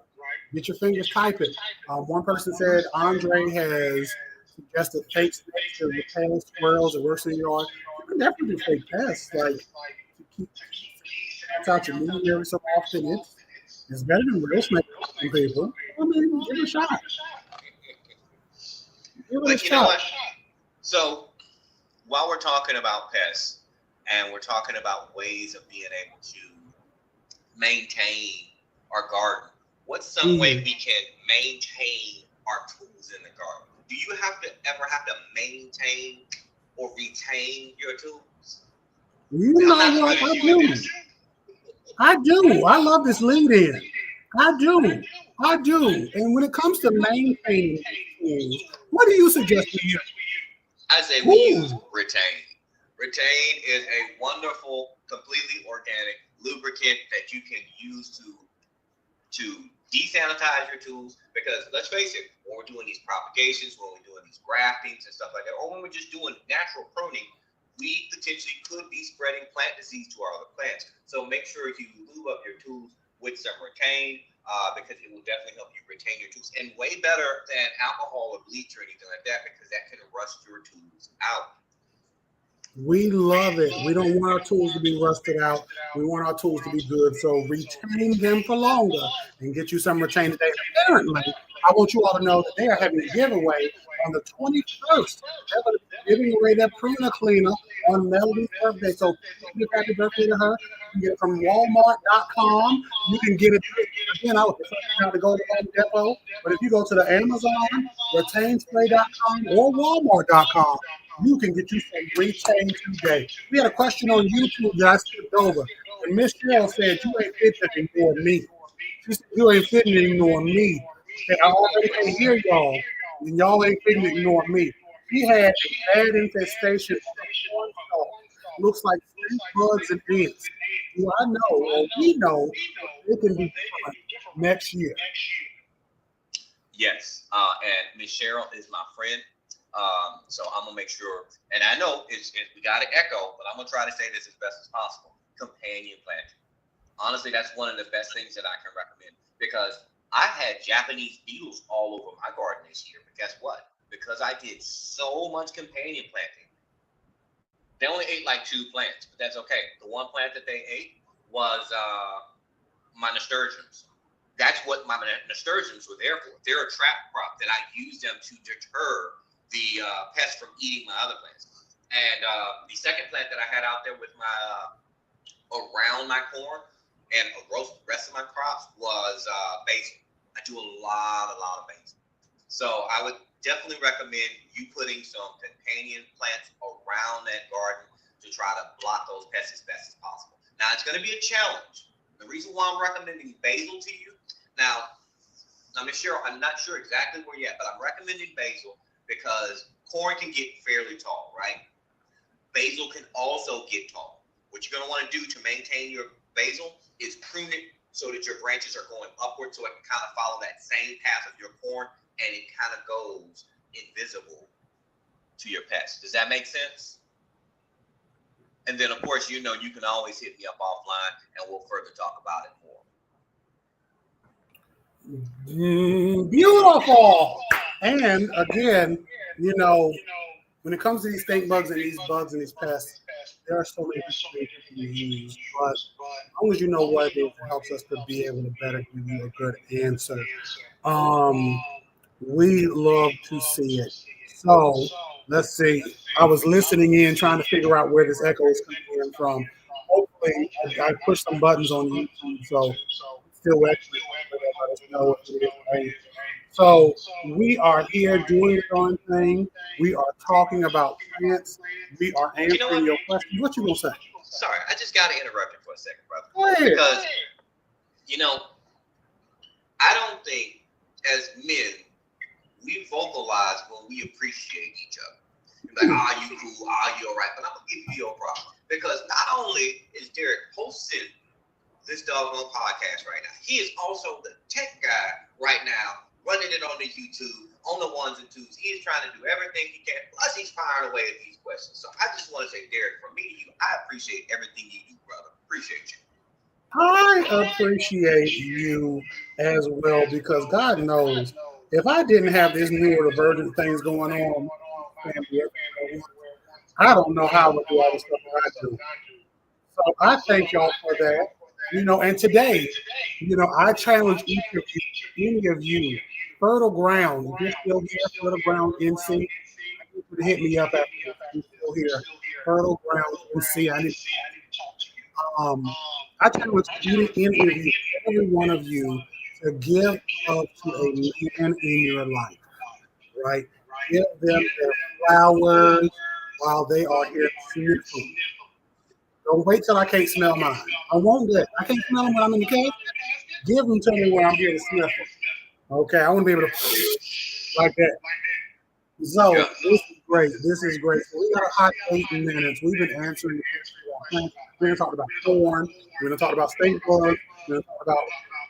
Get your fingers typing. One person said Andre has suggested fake snakes to repel squirrels or worse in your yard. You can definitely do fake pests, like to keep out your meat every so often. It's better than real snakes from people. I mean, give it a shot. Give it a shot. So while we're talking about pests and we're talking about ways of being able to maintain our garden, what's some way we can maintain our tools in the garden? Do you ever have to maintain or retain your tools? You know what? I do. I love this lead in. I do. And when it comes to maintaining tools, what do you suggest we use? I say we use Retain. Retain is a wonderful, completely organic lubricant that you can use to desanitize your tools, because let's face it, when we're doing these propagations, when we're doing these graftings and stuff like that, or when we're just doing natural pruning, we potentially could be spreading plant disease to our other plants. So make sure you lube up your tools with some Retain, because it will definitely help you retain your tools, and way better than alcohol or bleach or anything like that, because that can rust your tools out. We love it. We don't want our tools to be rusted out. We want our tools to be good. So retain them for longer and get you some Retain today. Apparently, I want you all to know that they are having a giveaway on the 21st. They're going to be giving away that pruner cleaner on Melody's birthday. So give happy birthday to her. You can get it from Walmart.com. You can get it. Again, I would prefer you to go to Home Depot. But if you go to the Amazon, RetainsPlay.com, or Walmart.com, you can get you some Retain today. We had a question on YouTube that I skipped over. And Miss Cheryl said, you ain't fitting to ignore me. She said, you ain't fitting to ignore me. And I already can hear y'all, and y'all ain't fitting to ignore me. He had a bad infestation on the corn stalk. Looks like stink bugs and ants. Do I know, or we know, it can be different next year? Yes, and Miss Cheryl is my friend. So I'm gonna make sure, and I know we got to echo, but I'm gonna try to say this as best as possible. Companion planting. Honestly, that's one of the best things that I can recommend, because I've had Japanese beetles all over my garden this year. But guess what? Because I did so much companion planting, they only ate like 2 plants, but that's okay. The one plant that they ate was my nasturtiums. That's what my nasturtiums were there for. They're a trap crop that I use them to deter the pests from eating my other plants. And the second plant that I had out there with my around my corn and the rest of my crops was basil. I do a lot of basil. So I would definitely recommend you putting some companion plants around that garden to try to block those pests as best as possible. Now, it's going to be a challenge. The reason why I'm recommending basil to you, now Miss Cheryl, I'm not sure exactly where yet, but I'm recommending basil because corn can get fairly tall, right? Basil can also get tall. What you're going to want to do to maintain your basil is prune it so that your branches are going upward, so it can kind of follow that same path of your corn, and it kind of goes invisible to your pests. Does that make sense? And then, of course, you can always hit me up offline, and we'll further talk about it more. Beautiful. And again, when it comes to these stink bugs and these pests, There are so many different things you can use, but as long as you know what it is, it helps us to be able to better give you a good answer. Um, we love to see it. So let's see. I was listening in, trying to figure out where this echo is coming in from. Hopefully, I pushed some buttons on YouTube, so it's still echoing. Let us know if it is. Right? So we are here doing the darn thing. We are talking about plants. We are You know answering what? your questions. What you gonna say? Sorry, I just got to interrupt you for a second, brother. Go ahead. Because, you know, I don't think as men, we vocalize when we appreciate each other. Like, are you cool? Are you all right? But I'm going to give you your problem. Because not only is Derek posting this doggone podcast right now, he is also the tech guy right now, running it on the YouTube, on the ones and twos. He is trying to do everything he can. Plus, he's firing away at these questions. So I just want to say, Derek, from me to you, I appreciate everything you do, brother. Appreciate you. I appreciate you as well because God knows if I didn't have this neurodivergent things going on, family, I don't know how I would do all the stuff that I do. So I thank y'all for that. And today, I challenge each of you, any of you, Fertile Ground, if you're still here, Fertile Ground NC, I need you to hit me up after this. If you're still here. Fertile Ground NC, I challenge any of you, every one of you, to give up to a man in your life, right? Give them their flowers while they are here sniffing. Don't wait till I can't smell mine. I won't do it. I can't smell them when I'm in the cave. Give them to me when I'm here to sniff them. Okay, I want to be able to like that. So this is great. This is great. So we got a hot 8 minutes. We've been answering the questions. We're going to talk about corn. We're going to talk about state bugs. We're going to talk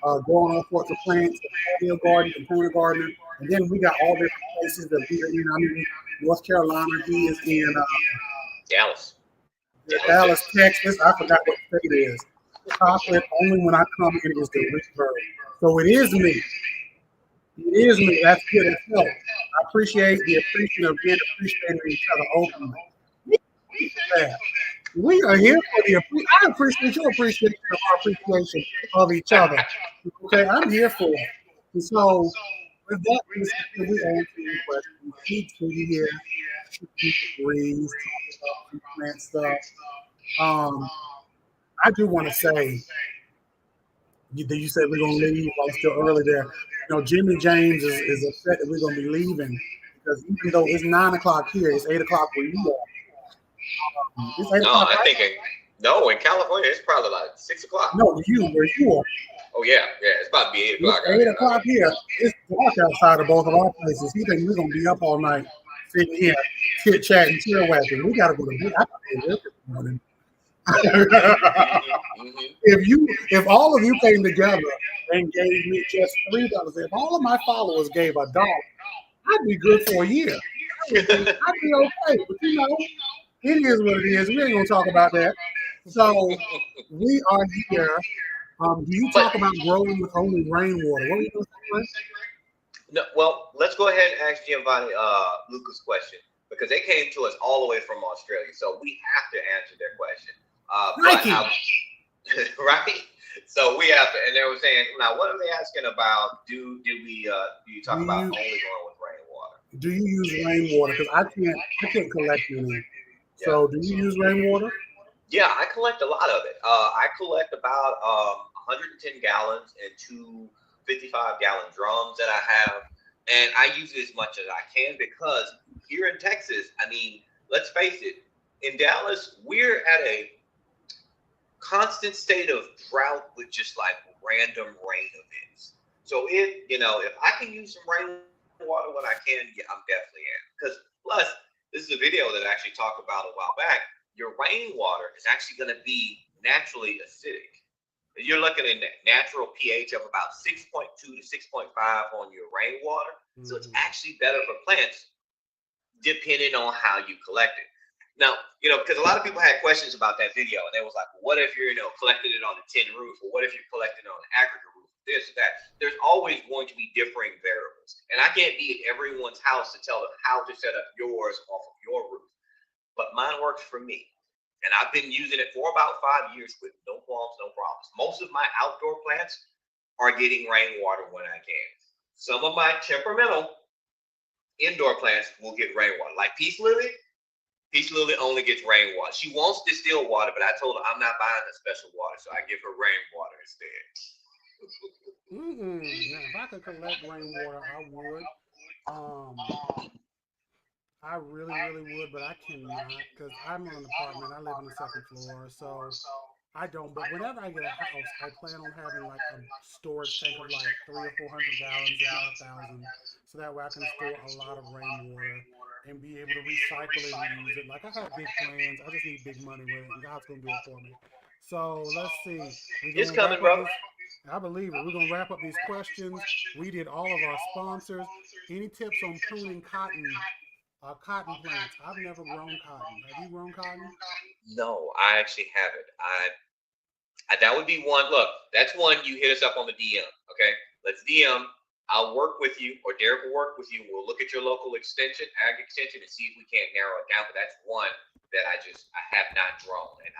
about growing all sorts of plants, patio garden, component gardening. And then we got all different places that we are in. I'm in North Carolina. He is in Dallas, Texas. I forgot what state it is. Chocolate only when I come in is the reverb. So it is me. It is me. That's good as hell. I appreciate the appreciation of being appreciating each other openly. We are here for the I appreciate your appreciation of our appreciation of each other. Okay, I'm here for it. And so with that, we answer your questions. She tweeted here, she agrees, talking about plant stuff. I do want to say, you said we're going to leave while it's still early there. Jimmy James is upset that we're going to be leaving because even though it's 9 o'clock here, it's 8 o'clock where you are. It's 8 o'clock. I think in California, it's probably like 6 o'clock. No, where you are. Oh, yeah, it's about to be 8 o'clock. It's 8 o'clock here. It's dark outside of both of our places. He thinks we're going to be up all night sitting here, chit-chatting, cheer-whacking. We got to go to bed. I got to go to work this morning. If all of you came together and gave me just $3, if all of my followers gave $1, I'd be good for a year. I'd be okay. But it is what it is. We ain't gonna talk about that. So we are here. Do you talk about growing with only rainwater? What are you gonna say? No, well, let's go ahead and ask Giovanni Luca's question because they came to us all the way from Australia, so we have to answer their question. Right? So we have to, and they were saying, now what are they asking about? Do you talk about only growing with rainwater? Do you use rainwater? Because I can't collect any. So do you use rainwater? Yeah, I collect a lot of it. I collect about 110 gallons in two 55-gallon drums that I have, and I use it as much as I can because here in Texas, I mean, let's face it, in Dallas, we're at a constant state of drought with just like random rain events. So if I can use some rainwater when I can, yeah, I'm definitely in. Because plus, this is a video that I actually talked about a while back. Your rainwater is actually going to be naturally acidic. You're looking at a natural pH of about 6.2 to 6.5 on your rainwater. Mm-hmm. So it's actually better for plants depending on how you collect it. Now, because a lot of people had questions about that video, and they was like, what if you're, collecting it on a tin roof, or what if you're collecting it on an aggregate roof, this, that. There's always going to be differing variables. And I can't be at everyone's house to tell them how to set up yours off of your roof. But mine works for me. And I've been using it for about 5 years with no qualms, no problems. Most of my outdoor plants are getting rainwater when I can. Some of my temperamental indoor plants will get rainwater. Like Peace Lily. Peace Lily only gets rainwater. She wants distilled water, but I told her I'm not buying the special water, so I give her rainwater instead. Now, if I could collect rainwater, I would. I really, really would, but I cannot because I'm in an apartment. I live on the second floor, so I don't. But whenever I get a house, I plan on having like a storage tank of like 300 or 400 gallons, if not 1,000, so that way I can store a lot of rainwater and be able to recycle it and use it. Like I have big plans. I just need big money with it, and God's gonna do it for me. So let's see. We're It's gonna coming, wrap up brother. this. I believe it. We're gonna wrap up these questions. We did all of our sponsors. Any tips on pruning cotton plants? I've never grown cotton. Have you grown cotton? No, I actually haven't. That would be one. Look, that's one you hit us up on the DM. Okay, let's DM. I'll work with you, or Derek will work with you. We'll look at your local extension, ag extension, and see if we can't narrow it down. But that's one that I have not drawn, and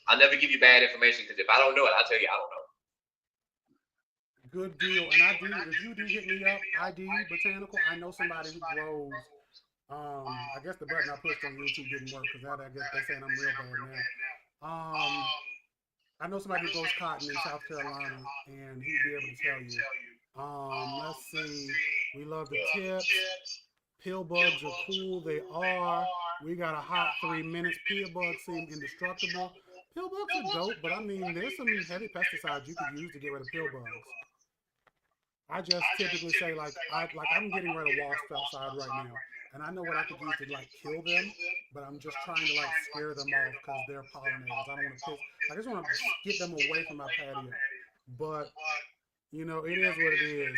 I'll never give you bad information because if I don't know it, I'll tell you I don't know. Good deal. And I do. If you do hit me up, ID Botanical. I know somebody who grows. I guess the button I pushed on YouTube didn't work because I guess they're saying I'm real bad now. I know somebody who grows cotton in South Carolina, and he'd be able to tell you. Let's see. We love the tips. Pill bugs are cool. They are. We got a hot 3 minutes. Pill bugs seem indestructible. Pill bugs are dope, but I mean, there's some heavy pesticides you could use to get rid of pill bugs. I just typically say I'm getting rid of wasps outside right now, and I know what I could use to like kill them, but I'm just trying to like scare them off because they're pollinators. I don't want to piss. I just want to get them away from my patio. But you know, it is what it is.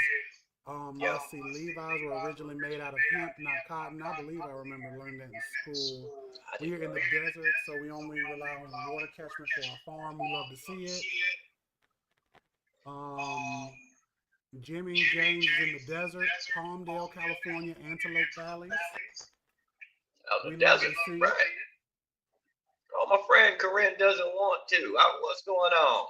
Let's see. Levi's were originally made out of hemp, not cotton. I believe I remember learning that in school. We are in the desert, so we only rely on water catchment for our farm. We love to see it. Jimmy James is in the desert, Palmdale, California, Antelope Valleys. Oh, the desert, right? Oh, my friend Corinne doesn't want to. What's going on?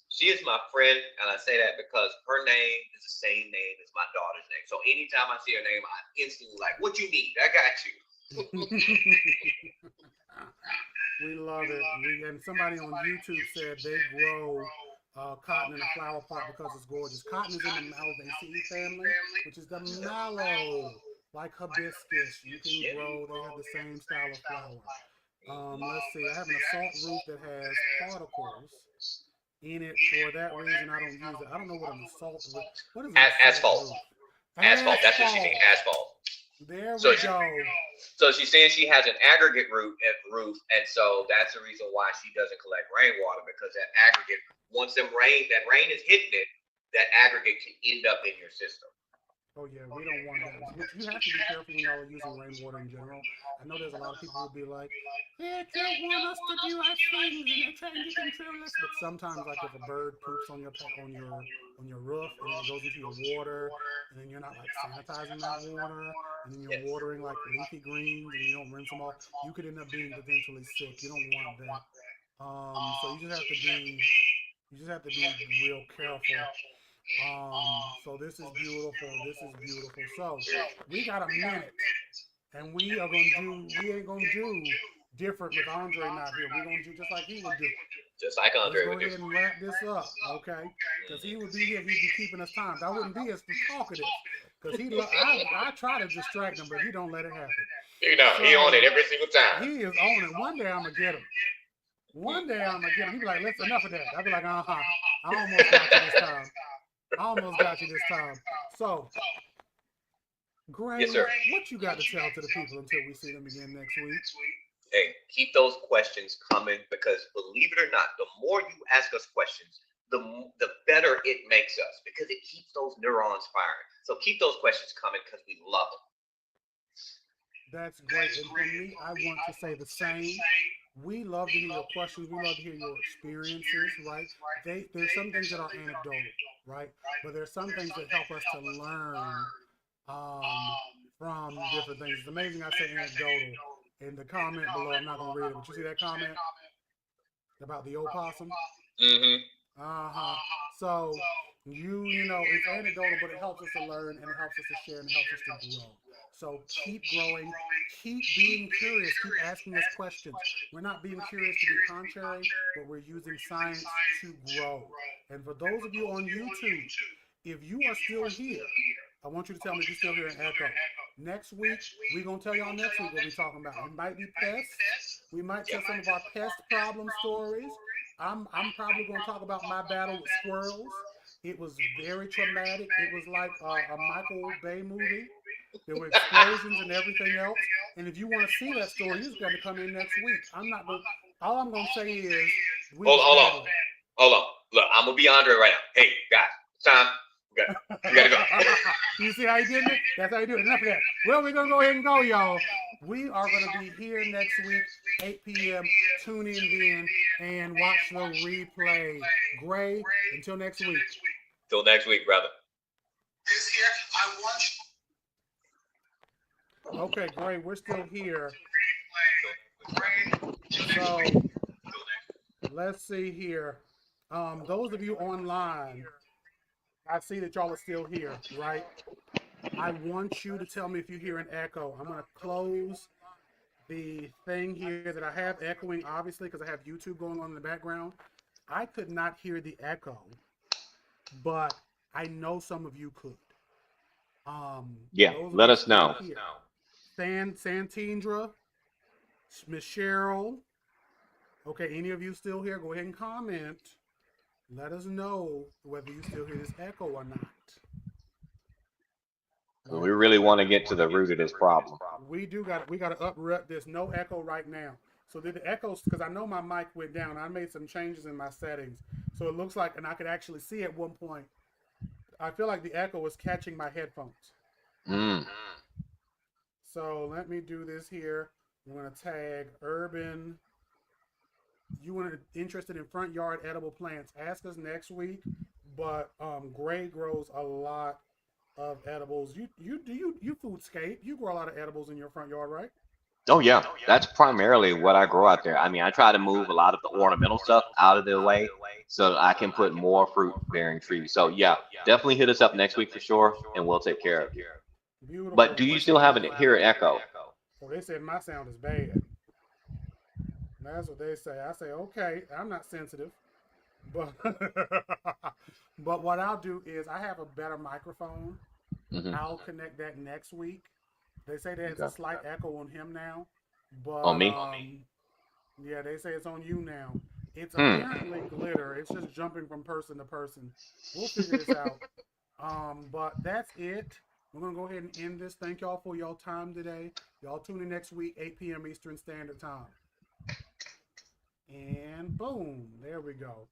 She is my friend, and I say that because her name is the same name as my daughter's name. So anytime I see her name, I instantly like, what you need? I got you. We love it. And somebody on YouTube said they grow cotton in a flower pot because it's gorgeous. Cotton is in the Malvaceae family, which is the mallow, like hibiscus. You can grow. They have the same style of flower. Let's see. I have an assault roof that has particles in it. For that reason, I don't use it. I don't know what an assault roof. What is it? Asphalt. Asphalt. That's what she's saying. Asphalt. There we go. So she's saying she has an aggregate roof, and so that's the reason why she doesn't collect rainwater, because that aggregate, once that rain is hitting it, that aggregate can end up in your system. Oh yeah, we don't want that. You have to be careful when y'all are using rainwater in general. I know there's a lot of people who will be like, they don't want us to do our things and they're trying to control us. But sometimes, like if a bird poops on your roof and it goes into your water, and then you're not like sanitizing that water, and then you're watering like leafy greens and you don't rinse them off, you could end up being potentially sick. You don't want that. So you just have to be real careful. So this is beautiful. So we got a minute, and we ain't gonna do different with Andre not here. We're gonna do just like he would do. Just like Andre would do. Let's go ahead and wrap this up, okay? Because he would be here, he'd be keeping us time. I wouldn't be as talkative, because I try to distract him, but he don't let it happen. You know, so, he on it every single time. He is on it. One day I'm gonna get him. He'd be like, "Let's enough of that." I'd be like, "Uh-huh. I almost got you this time. So, Gray, yes, sir. What you got to tell to the people until we see them again next week? Hey, keep those questions coming, because believe it or not, the more you ask us questions, the better it makes us, because it keeps those neurons firing. So keep those questions coming, because we love them. That's great. And for me, I want to say the same. We love to hear your questions. We love to hear your experiences, right? There's some things that are anecdotal, right? But there's some things that help us to learn from different things. It's amazing I say anecdotal, in the comment below. I'm not gonna read it, but you see that comment about the opossum? Mm-hmm. Uh-huh. So you know, it's anecdotal, but it helps us to learn and it helps us to share and it helps us to grow. So keep growing, keep being curious, keep asking us questions. We're not being curious to be contrary, but we're using science to grow. And for those of you on YouTube, if you are still here, I want you to tell me if you're still here in Echo. Next week, we're going to tell y'all next week what we're talking about. It might be pests. We might tell some of our pest problem stories. I'm probably going to talk about my battle with squirrels. It was very traumatic. It was like a Michael Bay movie. There were explosions and everything else. And if you want to see that story, you just got to come in next week. I'm not going. All I'm going to say is we Hold on. Look, I'm gonna be Andre right now. Hey guys, time. We gotta go. You see how he did it? That's how he do it. Enough of that. Well, we're gonna go ahead and go, y'all. We are gonna be here next week, 8 p.m. Tune in then and watch the replay. Gray, until next week. Till next week, brother. Okay, Gray, we're still here. So let's see here. Those of you online, I see that y'all are still here, right? I want you to tell me if you hear an echo. I'm going to close the thing here that I have echoing, obviously, because I have YouTube going on in the background. I could not hear the echo, but I know some of you could. Yeah, let us know. Santindra, Miss Cheryl. Okay, any of you still here? Go ahead and comment. Let us know whether you still hear this echo or not. We really want to get to the root of this problem. We got to uproot this. No echo right now. So did the echoes, because I know my mic went down. I made some changes in my settings. So it looks like, and I could actually see at one point, I feel like the echo was catching my headphones. So let me do this here. I'm going to tag Urban. You want interested in front yard edible plants? Ask us next week. But Gray grows a lot of edibles. You foodscape. You grow a lot of edibles in your front yard, right? Oh yeah, that's primarily what I grow out there. I mean, I try to move a lot of the ornamental stuff out of the way so that I can put more fruit-bearing trees. So yeah, definitely hit us up next week for sure, and we'll take care of you. Beautiful. But do you still have an hear an echo? Well, they said my sound is bad. That's what they say. I say, okay, I'm not sensitive. But but what I'll do is I have a better microphone. I'll connect that next week. They say there's a slight echo on him now. But on me? Yeah, they say it's on you now. It's apparently glitter. It's just jumping from person to person. We'll figure this out. But that's it. We're going to go ahead and end this. Thank y'all for y'all time today. Y'all tune in next week, 8 p.m. Eastern Standard Time. And boom, there we go.